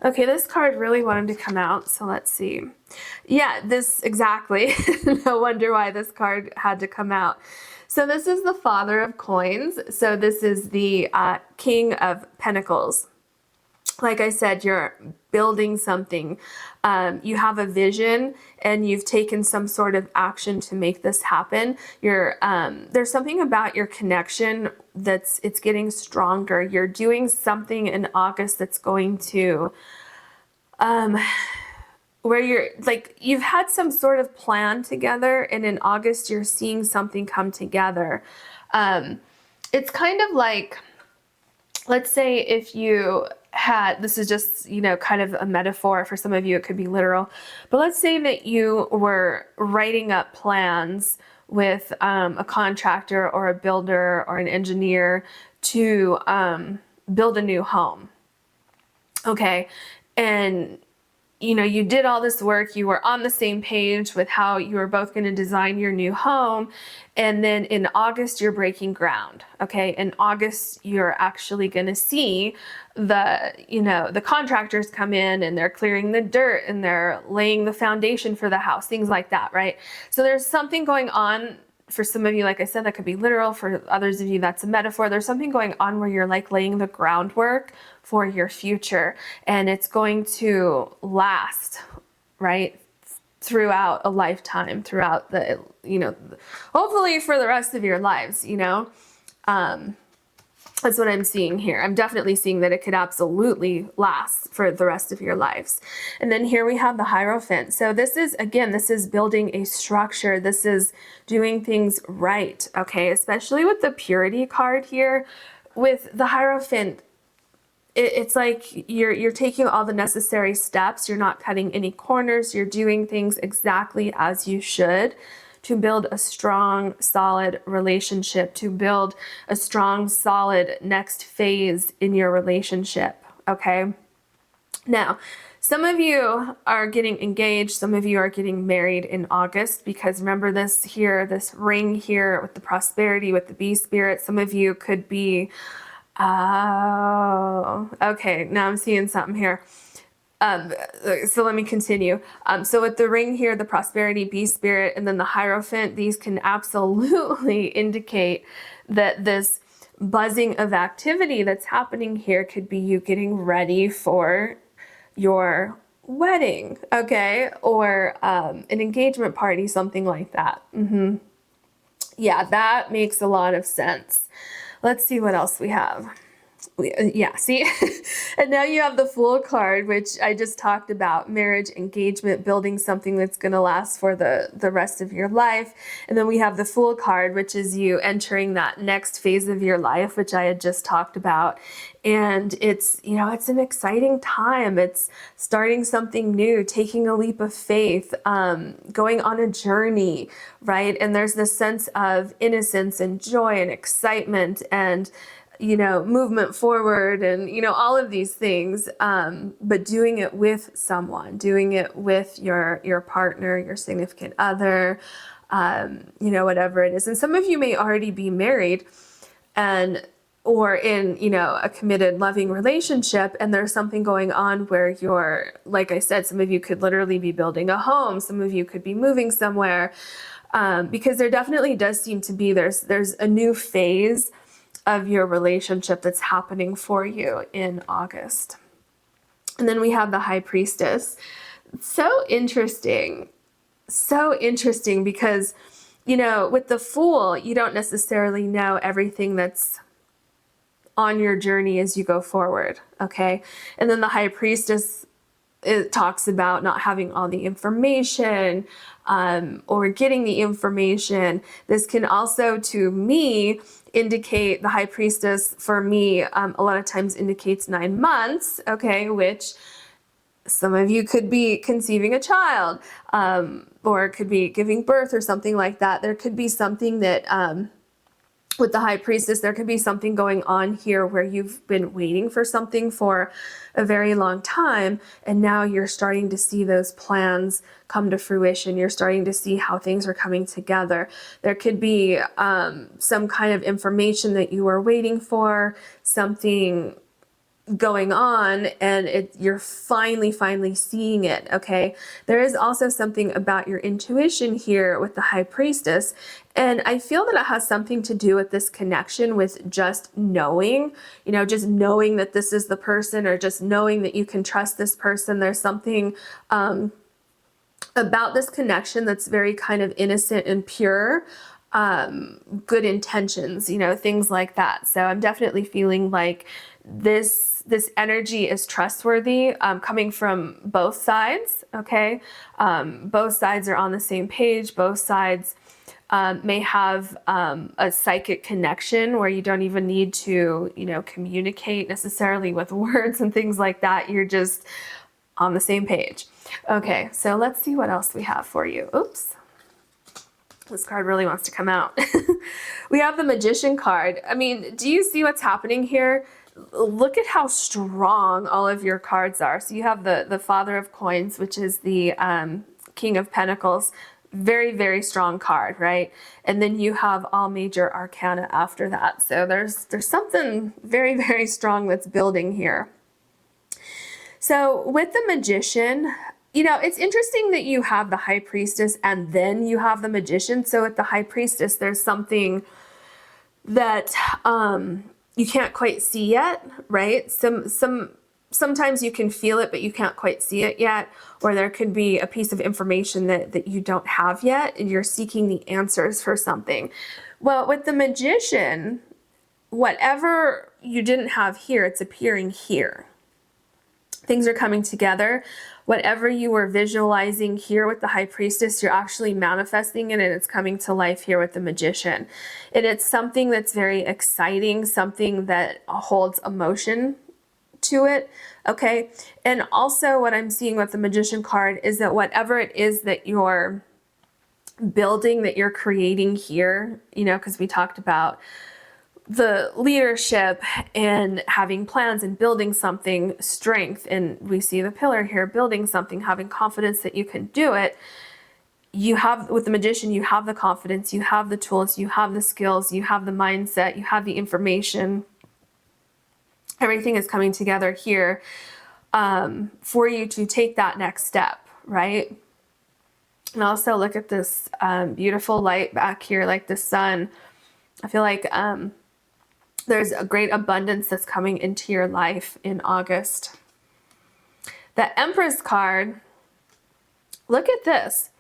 Okay, this card really wanted to come out, so let's see. Yeah, this, exactly. No wonder why this card had to come out. So this is the Father of Coins. So this is the King of Pentacles. Like I said, you're building something. You have a vision and you've taken some sort of action to make this happen. There's something about your connection it's getting stronger. You're doing something in August that's going to, where you're like, you've had some sort of plan together, and in August you're seeing something come together. It's kind of like, let's say if you had, this is just, you know, kind of a metaphor. For some of you, it could be literal. But let's say that you were writing up plans with a contractor or a builder or an engineer to build a new home. Okay. And you know, you did all this work, you were on the same page with how you were both going to design your new home. And then in August, you're breaking ground. Okay. In August, you're actually going to see the contractors come in and they're clearing the dirt and they're laying the foundation for the house, things like that. Right. So there's something going on. For some of you, like I said, that could be literal. For others of you, that's a metaphor. There's something going on where you're like laying the groundwork for your future, and it's going to last, right? Throughout a lifetime, throughout the, you know, hopefully for the rest of your lives, you know? That's what I'm seeing here. I'm definitely seeing that it could absolutely last for the rest of your lives. And then here we have the Hierophant. So this is, again, this is building a structure. This is doing things right, okay? Especially with the Purity card here. With the Hierophant, it's like you're taking all the necessary steps. You're not cutting any corners. You're doing things exactly as you should, to build a strong, solid relationship, to build a strong, solid next phase in your relationship, okay? Now, some of you are getting engaged, some of you are getting married in August, because remember this here, this ring here with the prosperity, with the bee spirit. Some of you could be, oh, okay, now I'm seeing something here. So let me continue. So with the ring here, the prosperity, bee spirit, and then the Hierophant, these can absolutely indicate that this buzzing of activity that's happening here could be you getting ready for your wedding, okay? Or an engagement party, something like that. Yeah, that makes a lot of sense. Let's see what else we have. Yeah, see? And now you have the Fool card, which I just talked about. Marriage, engagement, building something that's going to last for the rest of your life. And then we have the Fool card, which is you entering that next phase of your life, which I had just talked about. And it's, you know, it's an exciting time. It's starting something new, taking a leap of faith, going on a journey, right? And there's this sense of innocence and joy and excitement and, you know, movement forward and, you know, all of these things, but doing it with someone, doing it with your partner, your significant other, you know, whatever it is. And some of you may already be married or in, you know, a committed, loving relationship, and there's something going on where you're, like I said, some of you could literally be building a home. Some of you could be moving somewhere, because there definitely does seem to be, there's a new phase of your relationship that's happening for you in August. And then we have the High Priestess. So interesting because, you know, with the Fool, you don't necessarily know everything that's on your journey as you go forward, okay? And then the High Priestess, it talks about not having all the information, or getting the information. This can also, to me, indicate, the High Priestess for me, a lot of times indicates 9 months, okay, which Some of you could be conceiving a child, or could be giving birth or something like that. There could be something that, with the High Priestess, there could be something going on here where you've been waiting for something for a very long time, and now you're starting to see those plans come to fruition. You're starting to see how things are coming together. There could be some kind of information that you were waiting for, something going on, and you're finally seeing it. Okay, there is also something about your intuition here with the High Priestess, and I feel that it has something to do with this connection with just knowing, just knowing that this is the person, or just knowing that you can trust this person. There's something about this connection that's very kind of innocent and pure, good intentions, things like that. So I'm definitely feeling like this energy is trustworthy, coming from both sides. Okay, both sides are on the same page. Both sides may have a psychic connection where you don't even need to, communicate necessarily with words and things like that. You're just on the same page. Okay, so let's see what else we have for you. Oops. This card really wants to come out. We have the Magician card. I mean, do you see what's happening here? Look at how strong all of your cards are. So you have the Father of Coins, which is the King of Pentacles. Very strong card, right? And then you have all major arcana after that. So there's something very strong that's building here. So with the Magician, it's interesting that you have the High Priestess and then you have the Magician. So with the High Priestess, there's something that you can't quite see yet, right? Sometimes you can feel it, but you can't quite see it yet. Or there could be a piece of information that you don't have yet, and you're seeking the answers for something. Well, with the Magician, whatever you didn't have here, it's appearing here. Things are coming together. Whatever you were visualizing here with the High Priestess, you're actually manifesting it, and it's coming to life here with the Magician. And it's something that's very exciting, something that holds emotion to it. Okay. And also what I'm seeing with the Magician card is that whatever it is that you're building, that you're creating here, because we talked about the leadership and having plans and building something, strength, and we see the pillar here, building something, having confidence that you can do it. You have, with the Magician, you have the confidence, you have the tools, you have the skills, you have the mindset, you have the information. Everything is coming together here for you to take that next step, right? And also look at this beautiful light back here, like the sun. I feel like there's a great abundance that's coming into your life in August. The Empress card, look at this.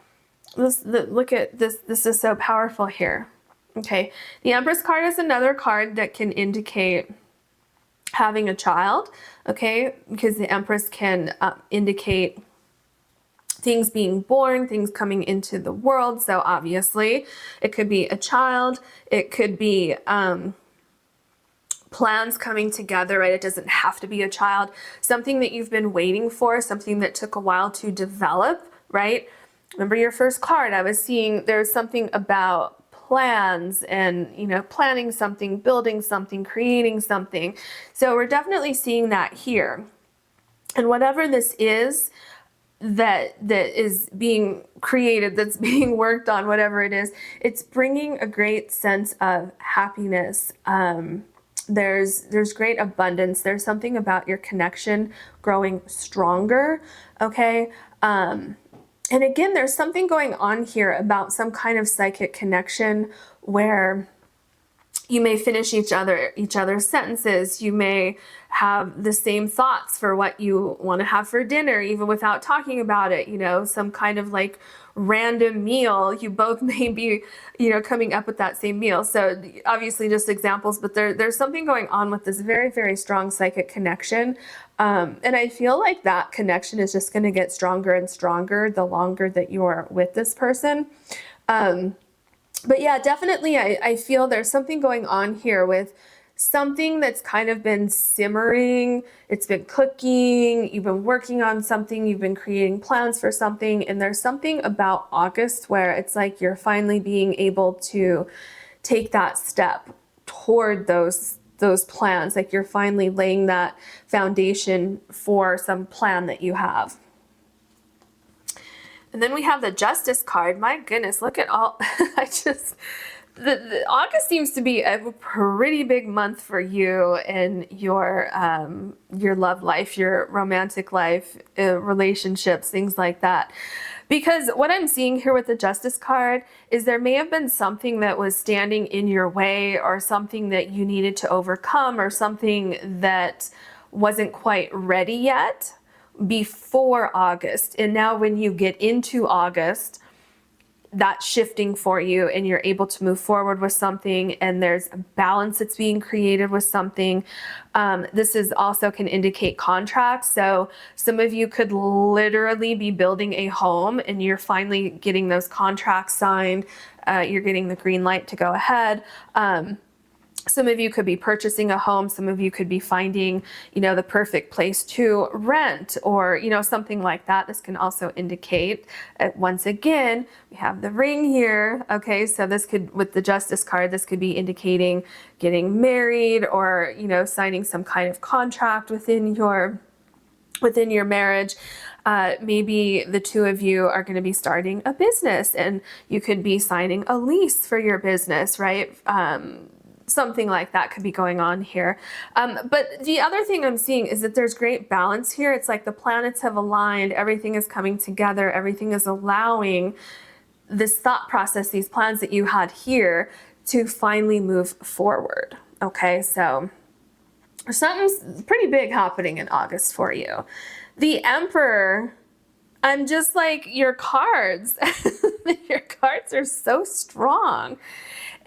Look at this. This is so powerful here. Okay, the Empress card is another card that can indicate having a child, okay, because the Empress can indicate things being born, things coming into the world. So obviously it could be a child, it could be plans coming together, right? It doesn't have to be a child. Something that you've been waiting for, something that took a while to develop, right? Remember your first card, I was seeing there's something about plans and, planning something, building something, creating something. So we're definitely seeing that here. And whatever this is that is being created, that's being worked on, whatever it is, it's bringing a great sense of happiness. There's great abundance. There's something about your connection growing stronger, okay? And again, there's something going on here about some kind of psychic connection where you may finish each other's sentences. You may have the same thoughts for what you want to have for dinner, even without talking about it. Some kind of like random meal. You both may be, coming up with that same meal. So obviously just examples, but there's something going on with this very strong psychic connection. And I feel like that connection is just going to get stronger and stronger the longer that you're with this person. But yeah, definitely I feel there's something going on here with something that's kind of been simmering, it's been cooking, you've been working on something, you've been creating plans for something, and there's something about August where it's like you're finally being able to take that step toward those plans, like you're finally laying that foundation for some plan that you have. And then we have the Justice card. My goodness, look at all, the August seems to be a pretty big month for you and your love life, your romantic life, relationships, things like that. Because what I'm seeing here with the Justice card is there may have been something that was standing in your way, or something that you needed to overcome, or something that wasn't quite ready yet before August. And now when you get into August, that's shifting for you and you're able to move forward with something, and there's a balance that's being created with something. This is also can indicate contracts. So some of you could literally be building a home and you're finally getting those contracts signed. You're getting the green light to go ahead. Some of you could be purchasing a home. Some of you could be finding, the perfect place to rent, or, something like that. This can also indicate, once again, we have the ring here. Okay, so this could, with the Justice card, this could be indicating getting married, or, signing some kind of contract within your marriage. Maybe the two of you are going to be starting a business, and you could be signing a lease for your business, right? Something like that could be going on here. But the other thing I'm seeing is that there's great balance here. It's like the planets have aligned, everything is coming together, everything is allowing this thought process, these plans that you had here, to finally move forward. Okay, so something's pretty big happening in August for you. The Emperor, I'm just like, your cards, your cards are so strong.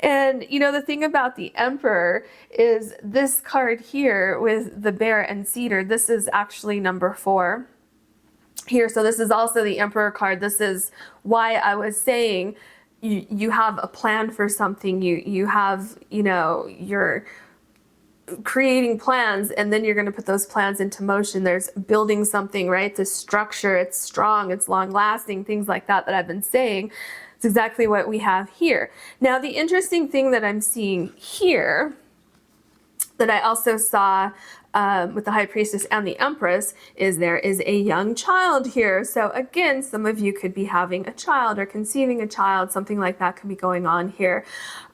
And the thing about the Emperor is this card here with the bear and cedar, this is actually number 4 here. So this is also the Emperor card. This is why I was saying you have a plan for something. You have, you're creating plans, and then you're going to put those plans into motion. There's building something, right? The structure, it's strong, it's long lasting, things like that I've been saying. It's exactly what we have here. Now, the interesting thing that I'm seeing here, that I also saw with the High Priestess and the Empress, is there is a young child here. So again, some of you could be having a child or conceiving a child, something like that could be going on here.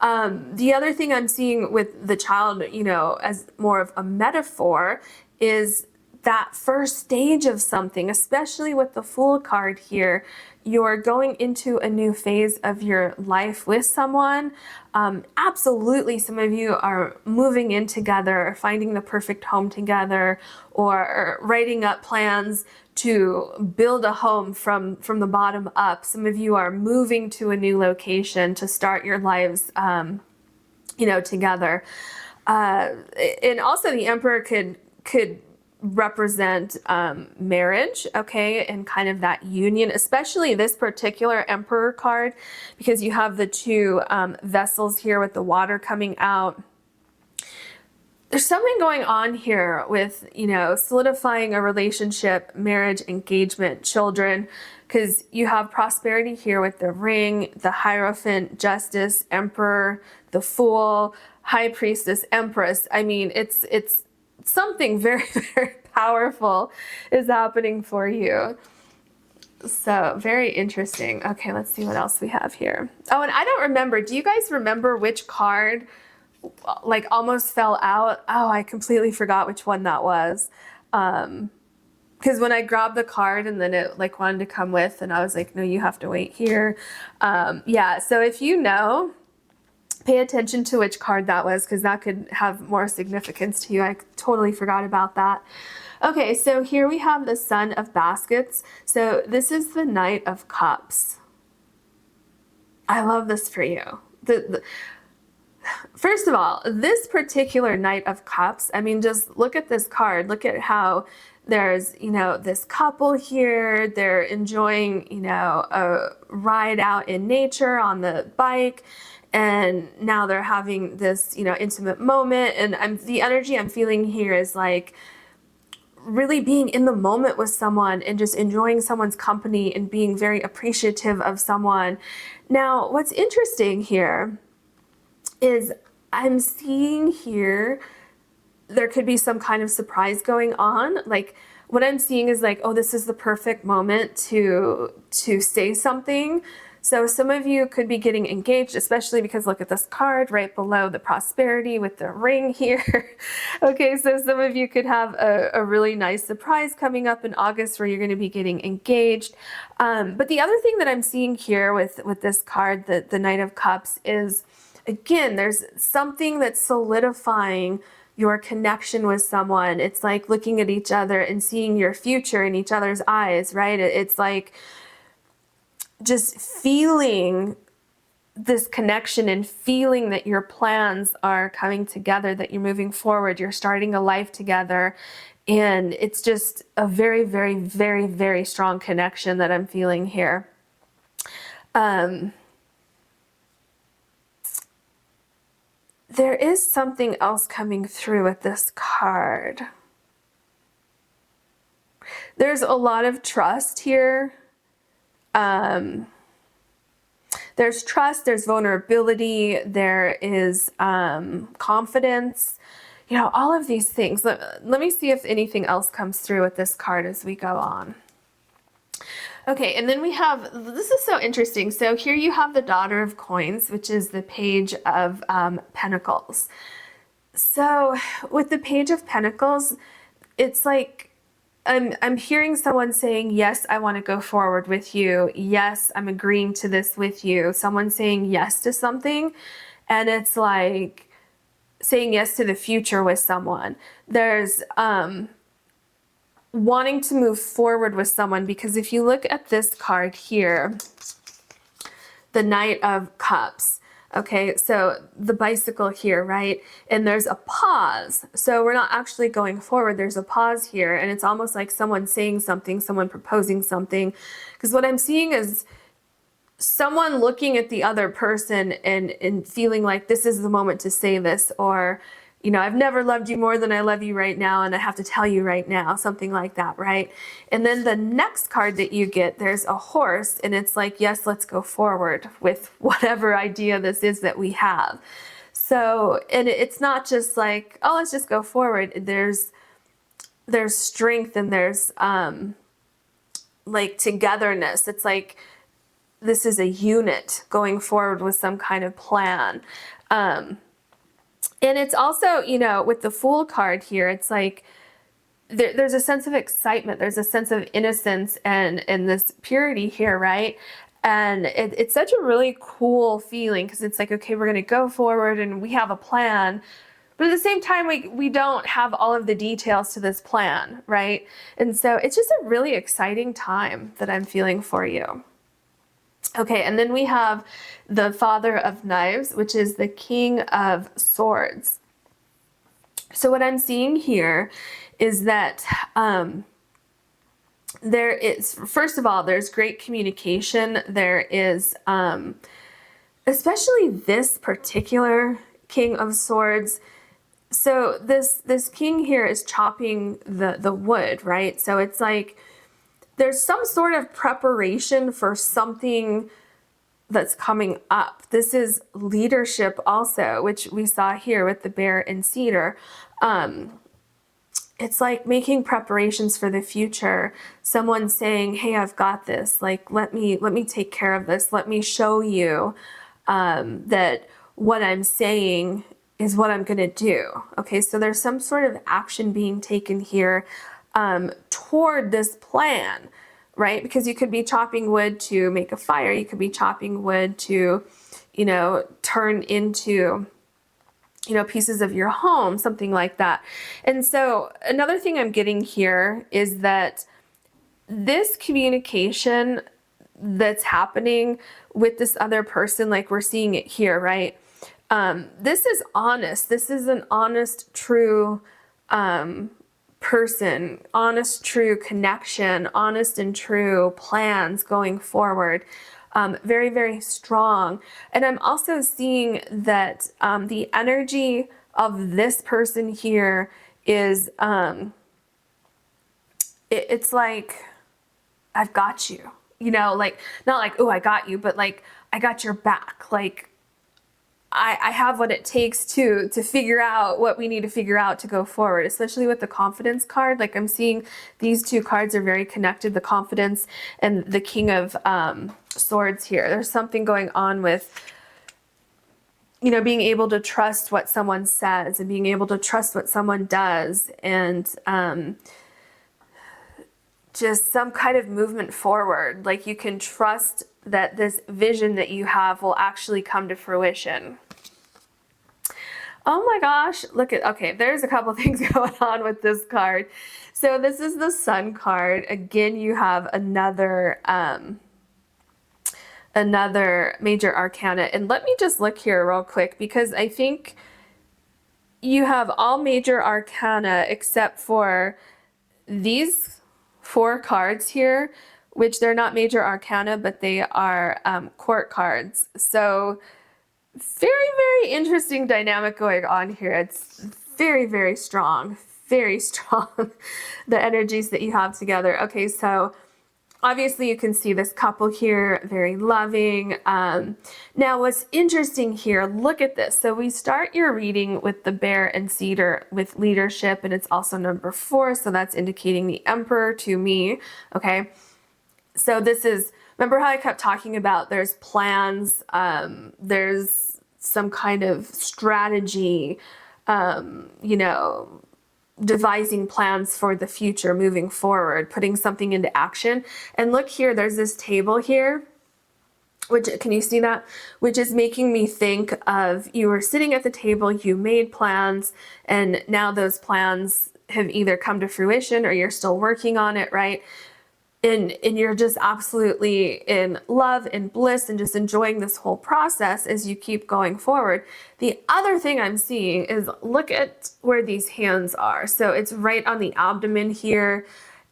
The other thing I'm seeing with the child, as more of a metaphor, is that first stage of something, especially with the Fool card here. You're going into a new phase of your life with someone. Absolutely, some of you are moving in together, or finding the perfect home together, or writing up plans to build a home from the bottom up. Some of you are moving to a new location to start your lives, together. And also the Emperor could represent marriage, okay, and kind of that union, especially this particular Emperor card, because you have the two vessels here with the water coming out. There's something going on here with, solidifying a relationship, marriage, engagement, children, because you have prosperity here with the ring, the Hierophant, Justice, Emperor, the Fool, High Priestess, Empress. I mean, it's something very, very powerful is happening for you. So very interesting. Okay, let's see what else we have here. Oh, and I don't remember. Do you guys remember which card like almost fell out? Oh, I completely forgot which one that was. Because when I grabbed the card and then it like wanted to come with, and I was like, no, you have to wait here. Yeah, so if you know, pay attention to which card that was, because that could have more significance to you. I totally forgot about that. Okay, so here we have the Son of Baskets. So this is the Knight of Cups. I love this for you. First of all, this particular Knight of Cups, I mean, just look at this card. Look at how there's, this couple here. They're enjoying, a ride out in nature on the bike. and now they're having this, you know, intimate moment. And the energy I'm feeling here is like really being in the moment with someone and just enjoying someone's company and being very appreciative of someone. Now, what's interesting here is I'm seeing here there could be some kind of surprise going on. Like what I'm seeing is like, oh, this is the perfect moment to say something. So some of you could be getting engaged, especially because look at this card right below the prosperity with the ring here. Okay, so some of you could have a really nice surprise coming up in August where you're going to be getting engaged. But the other thing that I'm seeing here with this card, the Knight of Cups, is again, there's something that's solidifying your connection with someone. It's like looking at each other and seeing your future in each other's eyes, right? It's like just feeling this connection and feeling that your plans are coming together, that you're moving forward, you're starting a life together. And it's just a very, very, very, very strong connection that I'm feeling here. There is something else coming through with this card. There's a lot of trust here. There's trust, there's vulnerability, there is confidence, you know, all of these things. Let me see if anything else comes through with this card as we go on. Okay, and then we have, this is so interesting. So here you have the Daughter of Coins, which is the Page of Pentacles. So with the Page of Pentacles, it's like, I'm hearing someone saying, yes, I want to go forward with you. Yes, I'm agreeing to this with you. Someone saying yes to something. And it's like saying yes to the future with someone. There's wanting to move forward with someone, because if you look at this card here, the Knight of Cups. Okay, so the bicycle here, right? And there's a pause. So we're not actually going forward. There's a pause here. And it's almost like someone saying something, someone proposing something. Because what I'm seeing is someone looking at the other person and feeling like this is the moment to say this, or, you know, I've never loved you more than I love you right now, and I have to tell you right now, something like that, right? And then the next card that you get, there's a horse, and it's like, yes, let's go forward with whatever idea this is that we have. So, and it's not just like, oh, let's just go forward. There's strength, and there's like togetherness. It's like this is a unit going forward with some kind of plan. And it's also, you know, with the Fool card here, it's like there's a sense of excitement. There's a sense of innocence and this purity here, right? And it's such a really cool feeling, because it's like, okay, we're going to go forward and we have a plan. But at the same time, we don't have all of the details to this plan, right? And so it's just a really exciting time that I'm feeling for you. Okay, and then we have the Father of Knives, which is the King of Swords. So what I'm seeing here is that there is, first of all, there's great communication. There is, especially this particular King of Swords. So this king here is chopping the wood, right? So it's like there's some sort of preparation for something that's coming up. This is leadership also, which we saw here with the bear and cedar. It's like making preparations for the future. Someone saying, hey, I've got this. Like, let me take care of this. Let me show you that what I'm saying is what I'm going to do. Okay, so there's some sort of action being taken here toward this plan, right? Because you could be chopping wood to make a fire. You could be chopping wood to, you know, turn into, you know, pieces of your home, something like that. And so another thing I'm getting here is that this communication that's happening with this other person, like we're seeing it here, right? This is honest. This is an honest, true person, honest, true connection, honest and true plans going forward. very, very strong. And I'm also seeing that the energy of this person here is, it's like, I've got you, you know, like, not like, oh, I got you, but like, I got your back. Like, I have what it takes to figure out what we need to figure out to go forward, especially with the confidence card. Like, I'm seeing these two cards are very connected, the confidence and the King of Swords here. There's something going on with, you know, being able to trust what someone says and being able to trust what someone does, and just some kind of movement forward. Like, you can trust that this vision that you have will actually come to fruition. Oh my gosh, look at, okay, there's a couple things going on with this card. So this is the Sun card. Again, you have another major arcana. And let me just look here real quick, because I think you have all major arcana except for these 4 cards here, which they're not major arcana, but they are court cards. So very, very interesting dynamic going on here. It's very, very strong, very strong, the energies that you have together. Okay, so obviously you can see this couple here, very loving. Now what's interesting here, look at this. So we start your reading with the Bear and Cedar with leadership, and it's also number 4, so that's indicating the Emperor to me, okay? So this is, remember how I kept talking about there's plans, there's some kind of strategy, you know, devising plans for the future, moving forward, putting something into action. And look here, there's this table here, which, can you see that? Which is making me think of, you were sitting at the table, you made plans, and now those plans have either come to fruition or you're still working on it, right? And you're just absolutely in love and bliss and just enjoying this whole process as you keep going forward. The other thing I'm seeing is, look at where these hands are. So it's right on the abdomen here.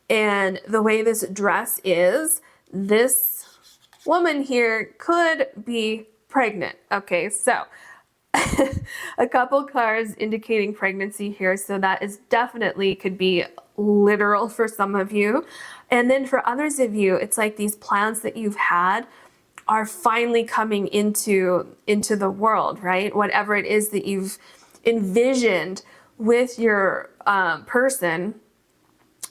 And the way this dress is, this woman here could be pregnant. Okay, so a couple cards indicating pregnancy here. So that is definitely could be literal for some of you. And then for others of you, it's like these plans that you've had are finally coming into the world, right? Whatever it is that you've envisioned with your person,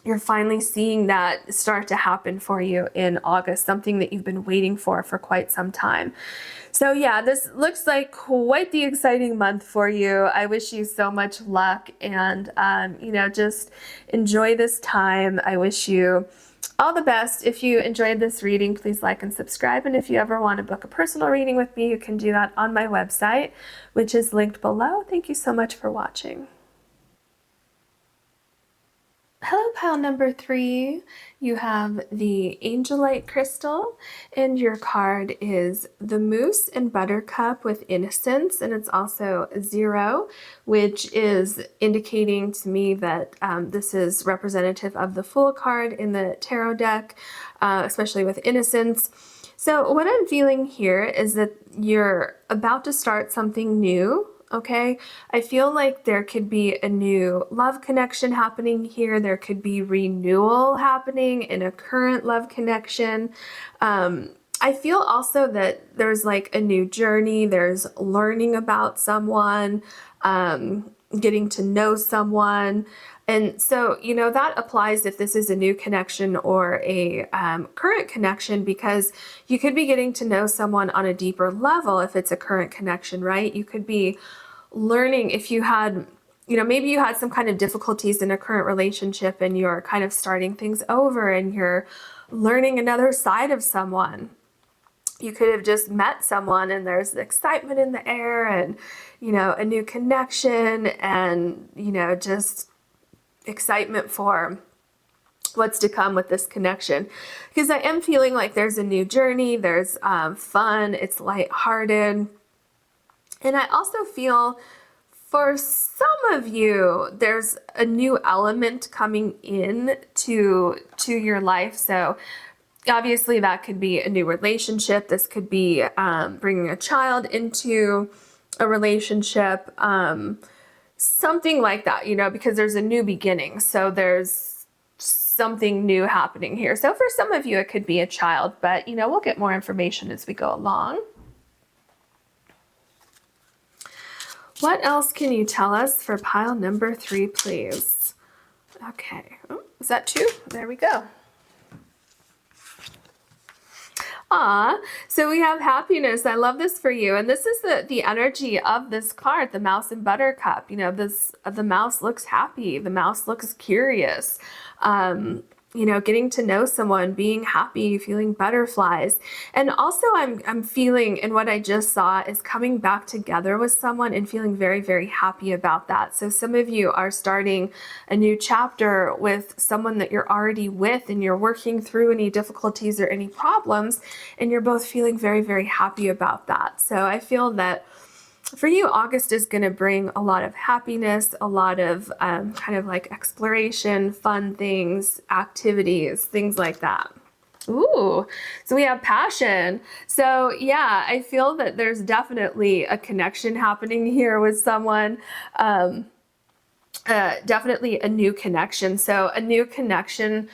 you're finally seeing that start to happen for you in August, something that you've been waiting for quite some time. So yeah, this looks like quite the exciting month for you. I wish you so much luck, and you know, just enjoy this time. I wish you all the best. If you enjoyed this reading, please like and subscribe. And if you ever want to book a personal reading with me, you can do that on my website, which is linked below. Thank you so much for watching. Hello, pile number 3. You have the Angelite crystal, and your card is the Moose and Buttercup with Innocence, and it's also 0, which is indicating to me that this is representative of the Fool card in the tarot deck, especially with Innocence. So what I'm feeling here is that you're about to start something new. Okay, I feel like there could be a new love connection happening here. There could be renewal happening in a current love connection. I feel also that there's like a new journey. There's learning about someone, getting to know someone. And so, you know, that applies if this is a new connection or a current connection, because you could be getting to know someone on a deeper level if it's a current connection, right? You could be learning, if you had, you know, maybe you had some kind of difficulties in a current relationship and you're kind of starting things over and you're learning another side of someone. You could have just met someone and there's excitement in the air and, you know, a new connection and, you know, just excitement for what's to come with this connection. Because I am feeling like there's a new journey, there's fun, it's lighthearted. And I also feel for some of you, there's a new element coming in to your life. So Obviously, that could be a new relationship. This could be bringing a child into a relationship, something like that, you know, because there's a new beginning. So there's something new happening here. So for some of you, it could be a child, but, you know, we'll get more information as we go along. What else can you tell us for pile number 3, please? Okay. Oh, is that 2? There we go. So we have happiness. I love this for you. And this is the energy of this card, the mouse and buttercup. You know, the mouse looks happy. The mouse looks curious. You know, getting to know someone, being happy, feeling butterflies. And also I'm feeling, and what I just saw is coming back together with someone and feeling very, very happy about that. So some of you are starting a new chapter with someone that you're already with, and you're working through any difficulties or any problems, and you're both feeling very, very happy about that. So I feel that for you, August is going to bring a lot of happiness, a lot of kind of like exploration, fun things, activities, things like that. Ooh, so we have passion. So yeah, I feel that there's definitely a connection happening here with someone. Definitely a new connection. So a new connection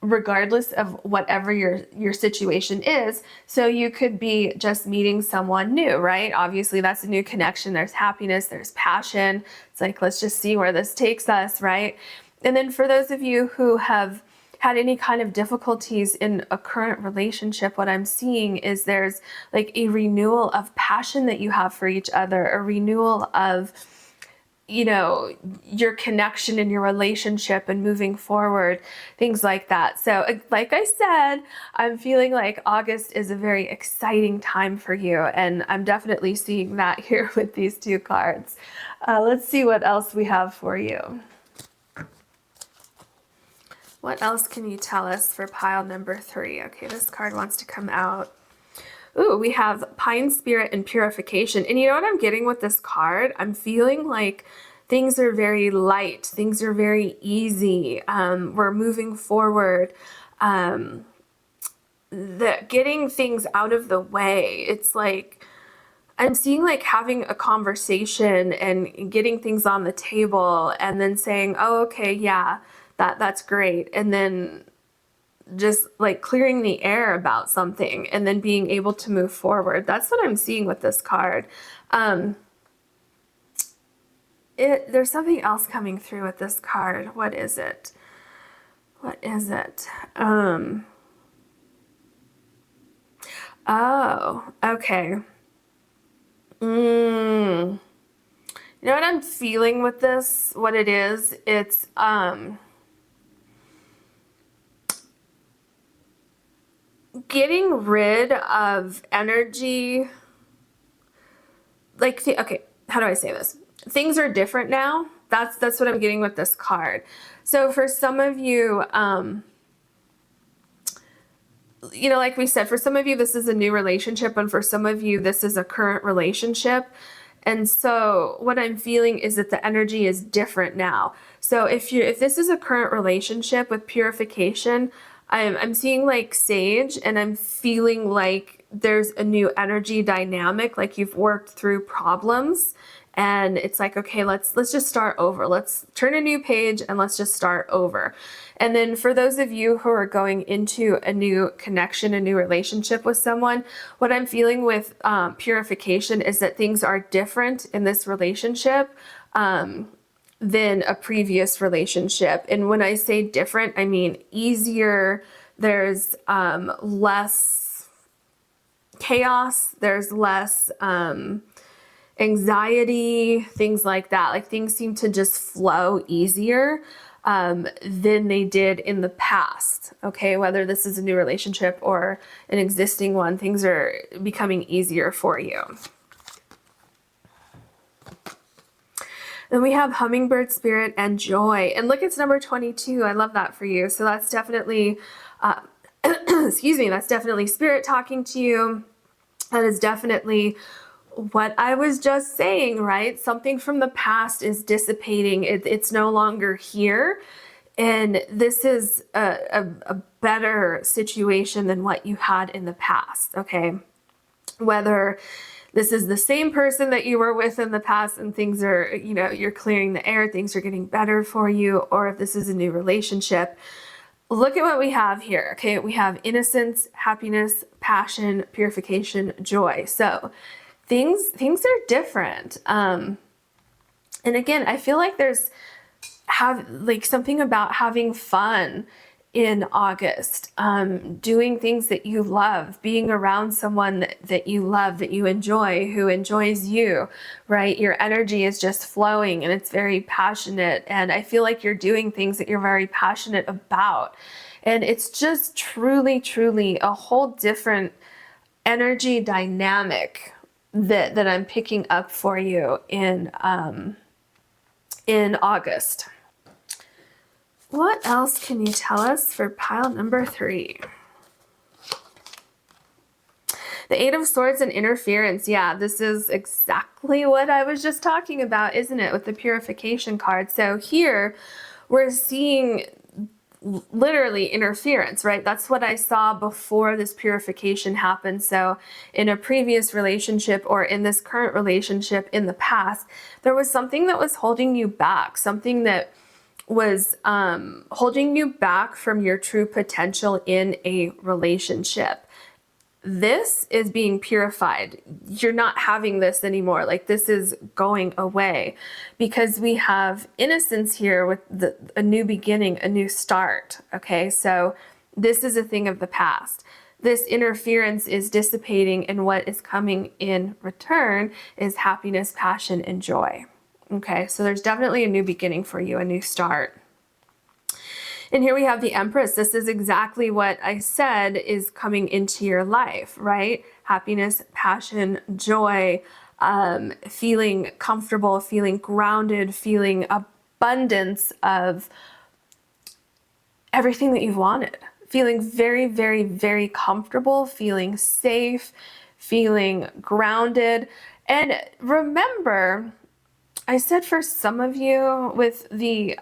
regardless of whatever your situation is. So you could be just meeting someone new, right? Obviously that's a new connection. There's happiness, there's passion. It's like, let's just see where this takes us, right? And then for those of you who have had any kind of difficulties in a current relationship, what I'm seeing is there's like a renewal of passion that you have for each other, a renewal of, you know, your connection in your relationship and moving forward, things like that. So like I said, I'm feeling like August is a very exciting time for you. And I'm definitely seeing that here with these 2 cards. Let's see what else we have for you. What else can you tell us for pile number 3? Okay, this card wants to come out. Ooh, we have Pine Spirit and Purification. And you know what I'm getting with this card? I'm feeling like things are very light. Things are very easy. We're moving forward. Getting things out of the way. It's like, I'm seeing like having a conversation and getting things on the table and then saying, oh, okay, yeah, that's great. And then just like clearing the air about something and then being able to move forward. That's what I'm seeing with this card. There's something else coming through with this card. What is it? What is it? Oh, okay. You know what I'm feeling with this? What it is? It's, getting rid of energy, like, okay, how do I say this? Things are different now. That's what I'm getting with this card. So for some of you, you know, like we said, for some of you, this is a new relationship, and for some of you, this is a current relationship. And so what I'm feeling is that the energy is different now. So if this is a current relationship with purification, I'm seeing like sage, and I'm feeling like there's a new energy dynamic, like you've worked through problems, and it's like, okay, let's just start over. Let's turn a new page and let's just start over. And then for those of you who are going into a new connection, a new relationship with someone, what I'm feeling with purification is that things are different in this relationship than a previous relationship. And when I say different, I mean easier. There's less chaos. There's less anxiety, things like that. Like things seem to just flow easier than they did in the past. Okay, whether this is a new relationship or an existing one, things are becoming easier for you. Then we have Hummingbird Spirit and Joy. And look, it's number 22. I love that for you. So that's definitely, excuse me, that's definitely Spirit talking to you. That is definitely what I was just saying, right? Something from the past is dissipating. It's no longer here. And this is a better situation than what you had in the past, okay? Whether this is the same person that you were with in the past and things are, you know, you're clearing the air, things are getting better for you, or if this is a new relationship, look at what we have here, okay? We have innocence, happiness, passion, purification, joy. So things are different. And again, I feel like there's like something about having fun in August, doing things that you love, being around someone that you love, that you enjoy, who enjoys you, right? Your energy is just flowing and it's very passionate. And I feel like you're doing things that you're very passionate about. And it's just truly, truly a whole different energy dynamic that I'm picking up for you in August. What else can you tell us for pile number 3? The Eight of Swords and interference. Yeah, this is exactly what I was just talking about, isn't it, with the purification card? So here we're seeing literally interference, right? That's what I saw before this purification happened. So in a previous relationship or in this current relationship in the past, there was something that was holding you back, something that was holding you back from your true potential in a relationship. This is being purified. You're not having this anymore. Like, this is going away because we have innocence here with a new beginning, a new start. Okay, so this is a thing of the past. This interference is dissipating, and what is coming in return is happiness, passion, and joy. Okay, so there's definitely a new beginning for you, a new start. And here we have the Empress. This is exactly what I said is coming into your life, right? Happiness, passion, joy, feeling comfortable, feeling grounded, feeling abundance of everything that you've wanted. Feeling very, very, very comfortable, feeling safe, feeling grounded. And remember, I said for some of you with the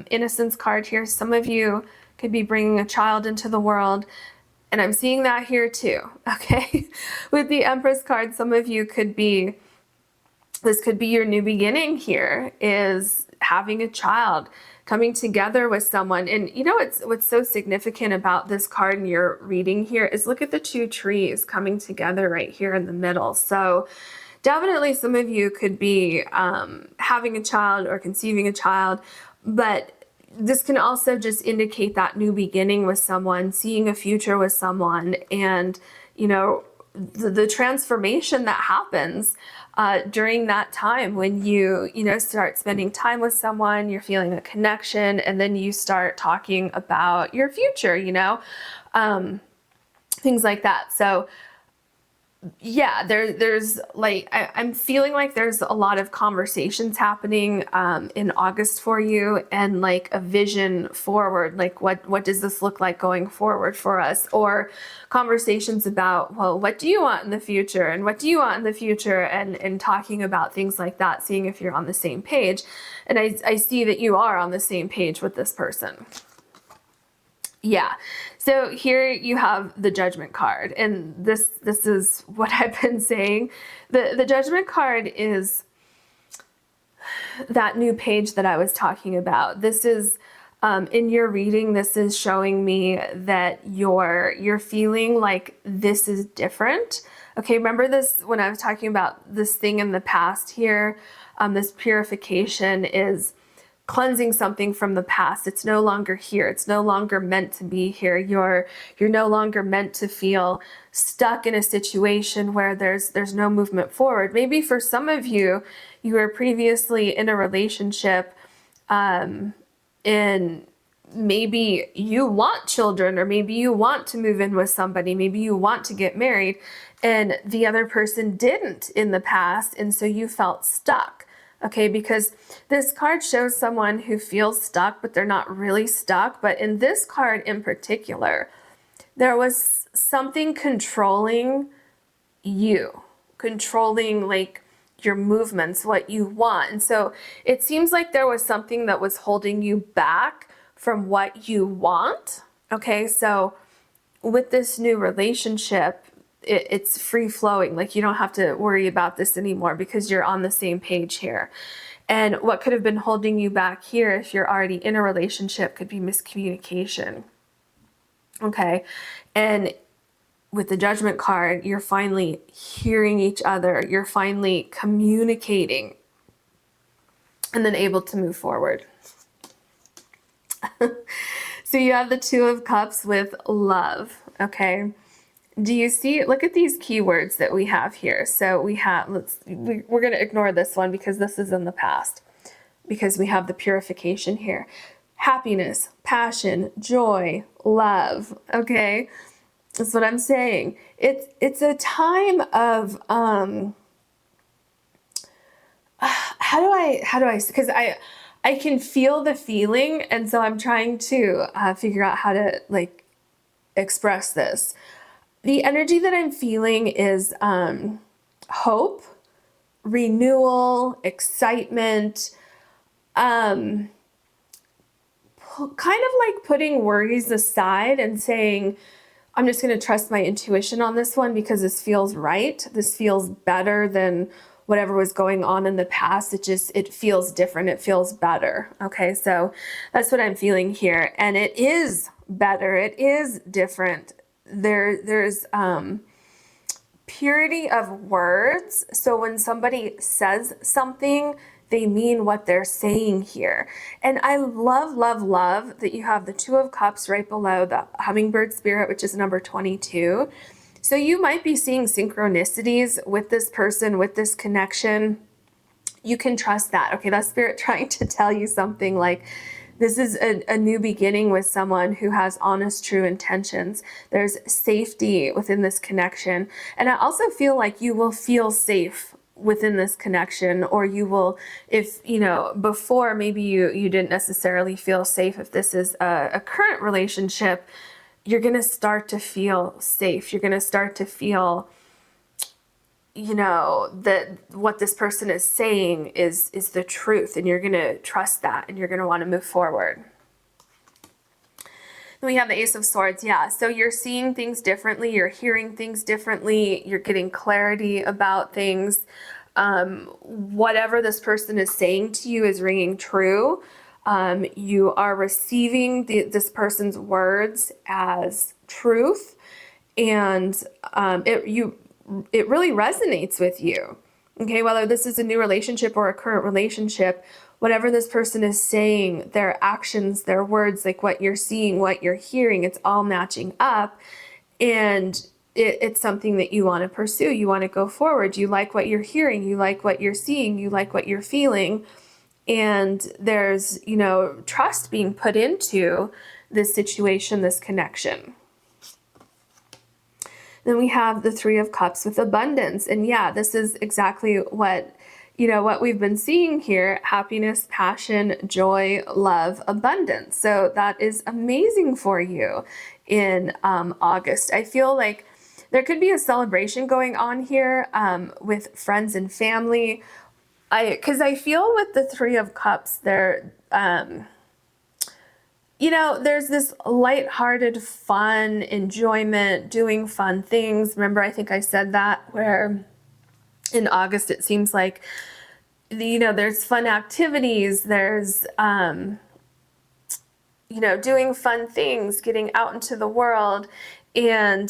innocence card here, some of you could be bringing a child into the world. And I'm seeing that here too, okay? With the Empress card, some of you could be, this could be your new beginning here, is having a child, coming together with someone. And you know what's so significant about this card in your reading here is look at the 2 trees coming together right here in the middle. So definitely some of you could be having a child or conceiving a child, but this can also just indicate that new beginning with someone, seeing a future with someone, and, you know, the transformation that happens during that time when you start spending time with someone, you're feeling a connection, and then you start talking about your future, things like that. So yeah, there's like, I'm feeling like there's a lot of conversations happening in August for you, and like a vision forward, like what does this look like going forward for us, or conversations about, well, what do you want in the future, and what do you want in the future, and talking about things like that, seeing if you're on the same page. And I see that you are on the same page with this person. Yeah. So here you have the Judgment card, and this is what I've been saying. The Judgment card is that new page that I was talking about. This is in your reading, this is showing me that you're feeling like this is different. Okay, remember this when I was talking about this thing in the past here, this purification is cleansing something from the past. It's no longer here. It's no longer meant to be here. You're no longer meant to feel stuck in a situation where there's no movement forward. Maybe for some of you, you were previously in a relationship, and maybe you want children, or maybe you want to move in with somebody, maybe you want to get married, and the other person didn't in the past, and so you felt stuck. Okay, because this card shows someone who feels stuck, but they're not really stuck. But in this card in particular, there was something controlling you, controlling like your movements, what you want. And so it seems like there was something that was holding you back from what you want. Okay, so with this new relationship, it's free flowing. Like you don't have to worry about this anymore because you're on the same page here. And what could have been holding you back here if you're already in a relationship could be miscommunication. Okay, and with the Judgment card, you're finally hearing each other. You're finally communicating and then able to move forward. So you have the Two of Cups with love, okay? Do you see, look at these keywords that we have here. So we have, we're going to ignore this one because this is in the past, because we have the purification here. Happiness, passion, joy, love, okay? That's what I'm saying. It's a time of, because I can feel the feeling, and so I'm trying to figure out how to like express this. The energy that I'm feeling is hope, renewal, excitement, kind of like putting worries aside and saying, I'm just going to trust my intuition on this one because this feels right. This feels better than whatever was going on in the past. It feels different. It feels better. Okay, so that's what I'm feeling here. And it is better. It is different. There's purity of words. So when somebody says something, they mean what they're saying here. And I love, love, love that you have the Two of Cups right below the Hummingbird Spirit, which is number 22. So you might be seeing synchronicities with this person, with this connection. You can trust that. Okay, that's Spirit trying to tell you something like, this is a new beginning with someone who has honest, true intentions. There's safety within this connection. And I also feel like you will feel safe within this connection, or you will, if, you know, before maybe you didn't necessarily feel safe. If this is a current relationship, you're going to start to feel safe. You're going to start to feel, you know, that what this person is saying is the truth, and you're going to trust that, and you're going to want to move forward. Then we have the Ace of Swords. Yeah, so you're seeing things differently. You're hearing things differently. You're getting clarity about things. Whatever this person is saying to you is ringing true. You are receiving this person's words as truth, and it really resonates with you. Okay, whether this is a new relationship or a current relationship, whatever this person is saying, their actions, their words, like what you're seeing, what you're hearing, it's all matching up, and it's something that you want to pursue. You want to go forward. You like what you're hearing. You like what you're seeing. You like what you're feeling. And there's, you know, trust being put into this situation, this connection. Then we have the Three of Cups with abundance. And yeah, this is exactly what, you know, what we've been seeing here: happiness, passion, joy, love, abundance. So that is amazing for you in August. I feel like there could be a celebration going on here with friends and family. Because I feel with the Three of Cups, there, you know, there's this lighthearted fun, enjoyment, doing fun things. Remember, I think I said that, where in August it seems like, you know, there's fun activities, there's, you know, doing fun things, getting out into the world, and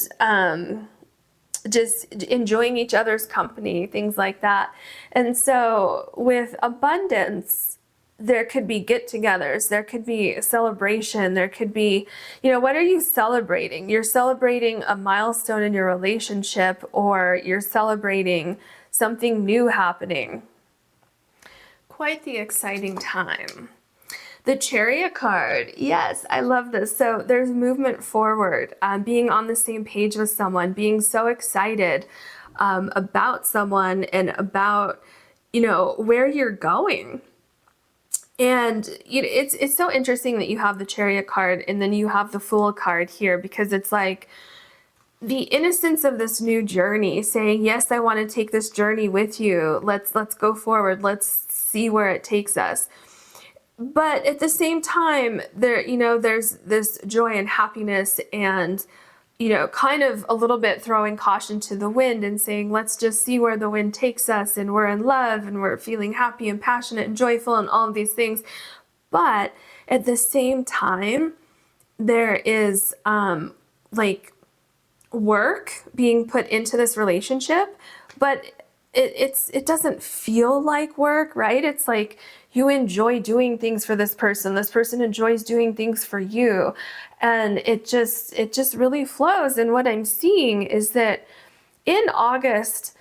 just enjoying each other's company, things like that. And so with abundance, there could be get-togethers, there could be a celebration, there could be, you know, what are you celebrating? You're celebrating a milestone in your relationship, or you're celebrating something new happening. Quite the exciting time. The Chariot card. Yes, I love this. So there's movement forward, being on the same page with someone, being so excited about someone and about, you know, where you're going. And you know, it's so interesting that you have the Chariot card and then you have the Fool card here, because it's like the innocence of this new journey, saying, yes, I want to take this journey with you. Let's go forward. Let's see where it takes us. But at the same time, there, there's this joy and happiness and, kind of a little bit throwing caution to the wind and saying, let's just see where the wind takes us, and we're in love and we're feeling happy and passionate and joyful and all of these things. But at the same time, there is like work being put into this relationship, but it doesn't feel like work, right? It's like you enjoy doing things for this person enjoys doing things for you, and it just really flows. And what I'm seeing is that in August,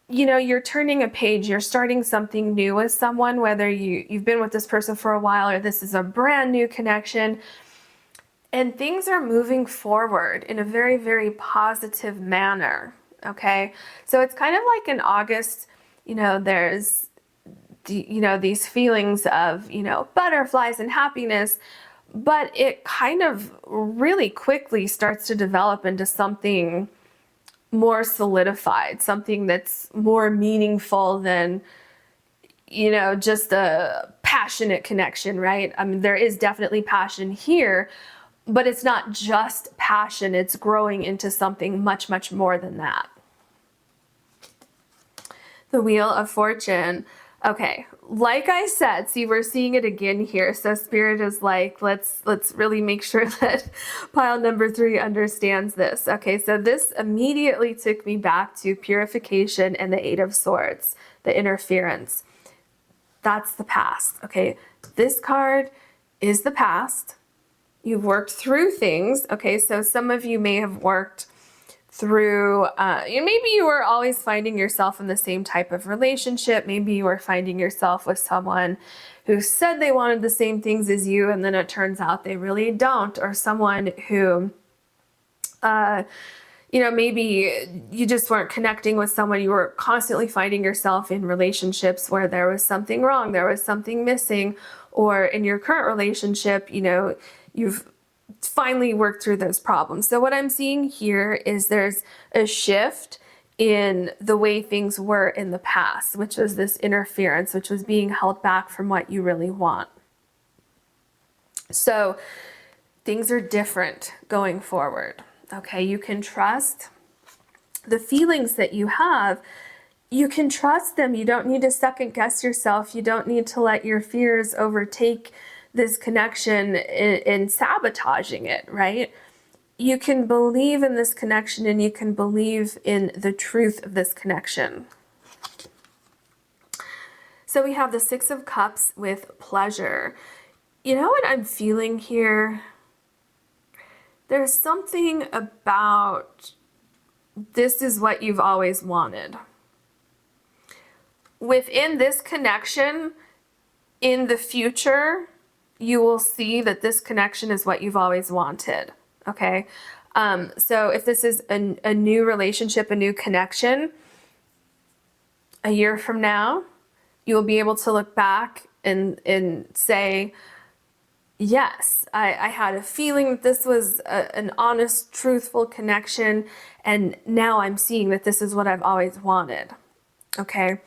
you're turning a page, you're starting something new with someone, whether you've been with this person for a while or this is a brand new connection. And things are moving forward in a very, very positive manner, okay? So it's kind of like in August, there's, these feelings of, butterflies and happiness, but it kind of really quickly starts to develop into something more solidified, something that's more meaningful than, just a passionate connection, right? I mean, there is definitely passion here, but it's not just passion, it's growing into something much, much more than that. The Wheel of Fortune. Okay, like I said, see, we're seeing it again here. So Spirit is like, let's really make sure that pile number 3 understands this. Okay, so this immediately took me back to purification and the 8 of Swords, the interference. That's the past, okay? This card is the past. You've worked through things, okay? So some of you may have worked through, maybe you were always finding yourself in the same type of relationship. Maybe you were finding yourself with someone who said they wanted the same things as you, and then it turns out they really don't. Or someone who, maybe you just weren't connecting with someone. You were constantly finding yourself in relationships where there was something wrong, there was something missing, or in your current relationship, you've finally worked through those problems. So what I'm seeing here is there's a shift in the way things were in the past, which was this interference, which was being held back from what you really want. So things are different going forward. Okay, you can trust the feelings that you have. You can trust them. You don't need to second guess yourself. You don't need to let your fears overtake this connection in sabotaging it, right? You can believe in this connection, and you can believe in the truth of this connection. So we have the 6 of Cups with pleasure. You know what I'm feeling here? There's something about this is what you've always wanted. Within this connection, in the future, you will see that this connection is what you've always wanted, okay? So if this is a new relationship, a new connection, a year from now, you'll be able to look back and say, yes, I had a feeling that this was an honest, truthful connection, and now I'm seeing that this is what I've always wanted, okay?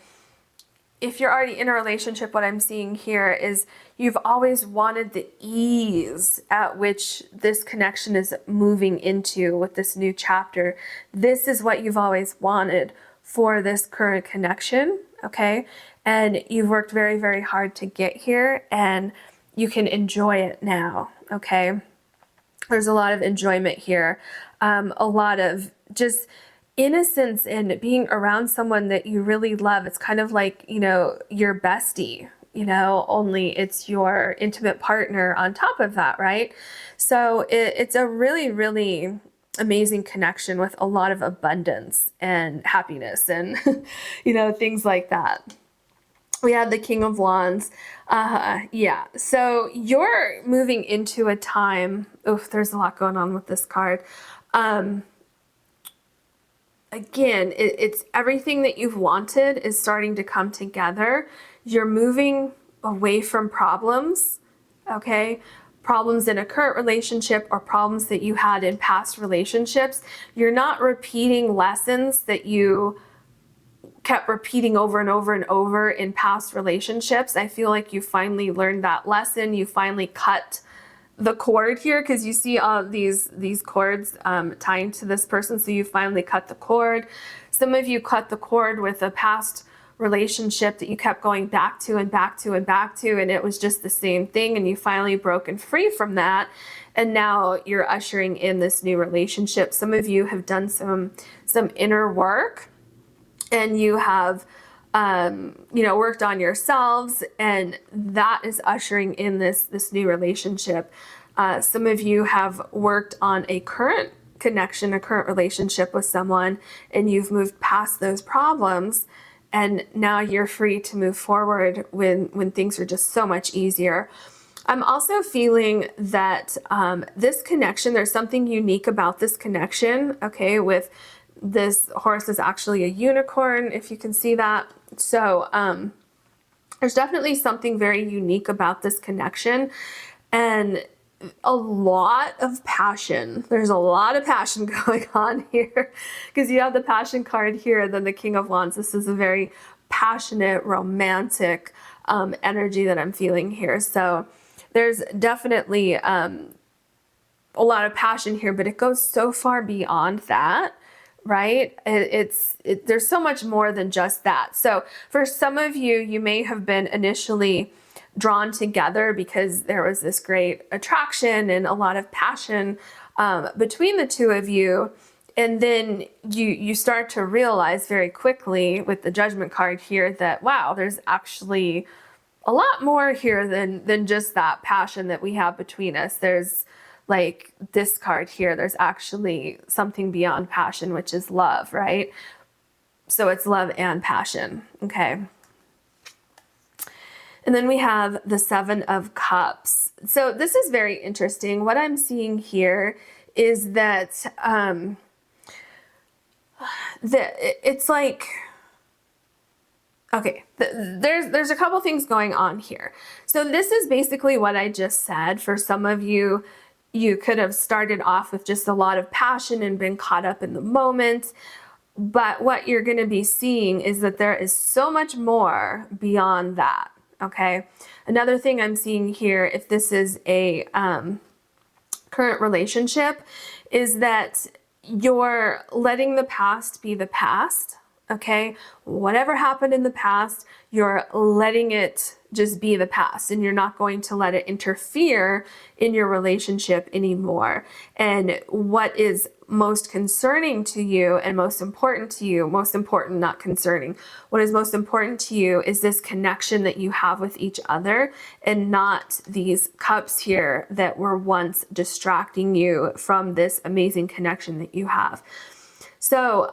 If you're already in a relationship, what I'm seeing here is you've always wanted the ease at which this connection is moving into with this new chapter. This is what you've always wanted for this current connection, okay? And you've worked very, very hard to get here, and you can enjoy it now, okay? There's a lot of enjoyment here, a lot of just innocence and being around someone that you really love. It's kind of like, your bestie, only it's your intimate partner on top of that, right? So it's a really, really amazing connection with a lot of abundance and happiness and, things like that. We had the King of Wands. Yeah, so you're moving into a time, there's a lot going on with this card. Again, it's everything that you've wanted is starting to come together. You're moving away from problems, okay? Problems in a current relationship or problems that you had in past relationships. You're not repeating lessons that you kept repeating over and over and over in past relationships. I feel like you finally learned that lesson. You finally cut the cord here, because you see all these cords tying to this person. So you finally cut the cord. Some of you cut the cord with a past relationship that you kept going back to and back to and back to, and it was just the same thing, and you finally broken free from that, and now you're ushering in this new relationship. Some of you have done some inner work, and you have worked on yourselves, and that is ushering in this new relationship. Some of you have worked on a current connection, a current relationship with someone, and you've moved past those problems, and now you're free to move forward when things are just so much easier. I'm also feeling that this connection, there's something unique about this connection, okay, with this horse is actually a unicorn, if you can see that. So there's definitely something very unique about this connection, and a lot of passion. There's a lot of passion going on here, because you have the passion card here, then the King of Wands. This is a very passionate, romantic energy that I'm feeling here. So there's definitely a lot of passion here, but it goes so far beyond that, right? There's so much more than just that. So for some of you, you may have been initially drawn together because there was this great attraction and a lot of passion between the two of you. And then you start to realize very quickly with the Judgment card here that, wow, there's actually a lot more here than just that passion that we have between us. There's like this card here, there's actually something beyond passion, which is love, right? So it's love and passion, okay? And then we have the Seven of Cups. So this is very interesting. What I'm seeing here is that it's like, okay, there's a couple things going on here. So this is basically what I just said. For some of you, you could have started off with just a lot of passion and been caught up in the moment. But what you're going to be seeing is that there is so much more beyond that. Okay. Another thing I'm seeing here, if this is a current relationship, is that you're letting the past be the past. Okay. Whatever happened in the past, you're letting it just be the past, and you're not going to let it interfere in your relationship anymore. And what is most concerning to you and most important to you, most important, not concerning, what is most important to you is this connection that you have with each other, and not these cups here that were once distracting you from this amazing connection that you have. So,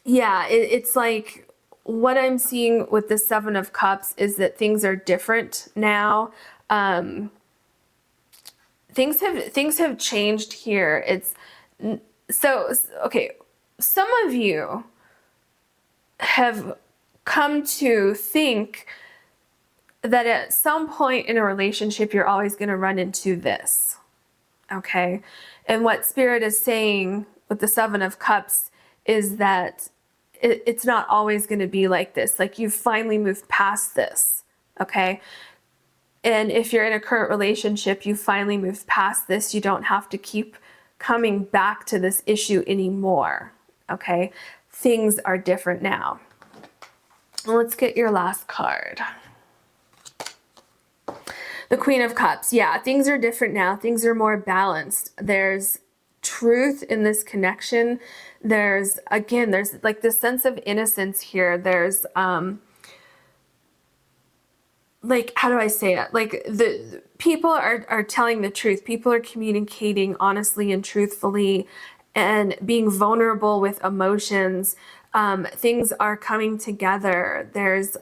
yeah, it's like, what I'm seeing with the Seven of Cups is that things are different now. Things have changed here. It's so, okay, some of you have come to think that at some point in a relationship, you're always going to run into this. Okay. And what Spirit is saying with the Seven of Cups is that it's not always going to be like this. Like, you've finally moved past this. Okay. And if you're in a current relationship, you finally moved past this. You don't have to keep coming back to this issue anymore. Okay. Things are different now. Let's get your last card. The Queen of Cups. Yeah, things are different now. Things are more balanced. There's truth in this connection. There's like this sense of innocence here. There's like, how do I say it? Like, the people are telling the truth. People are communicating honestly and truthfully and being vulnerable with emotions. Things are coming together. There's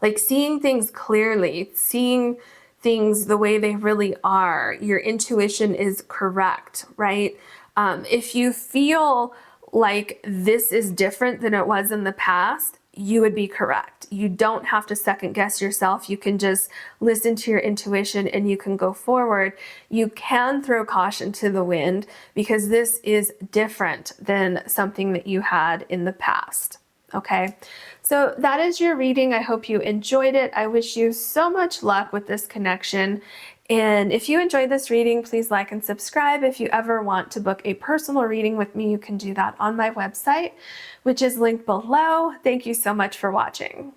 like seeing things clearly, seeing things the way they really are. Your intuition is correct, right? If you feel like this is different than it was in the past, you would be correct. You don't have to second guess yourself. You can just listen to your intuition and you can go forward. You can throw caution to the wind because this is different than something that you had in the past. Okay, so that is your reading. I hope you enjoyed it. I wish you so much luck with this connection. And if you enjoyed this reading, please like and subscribe. If you ever want to book a personal reading with me, you can do that on my website, which is linked below. Thank you so much for watching.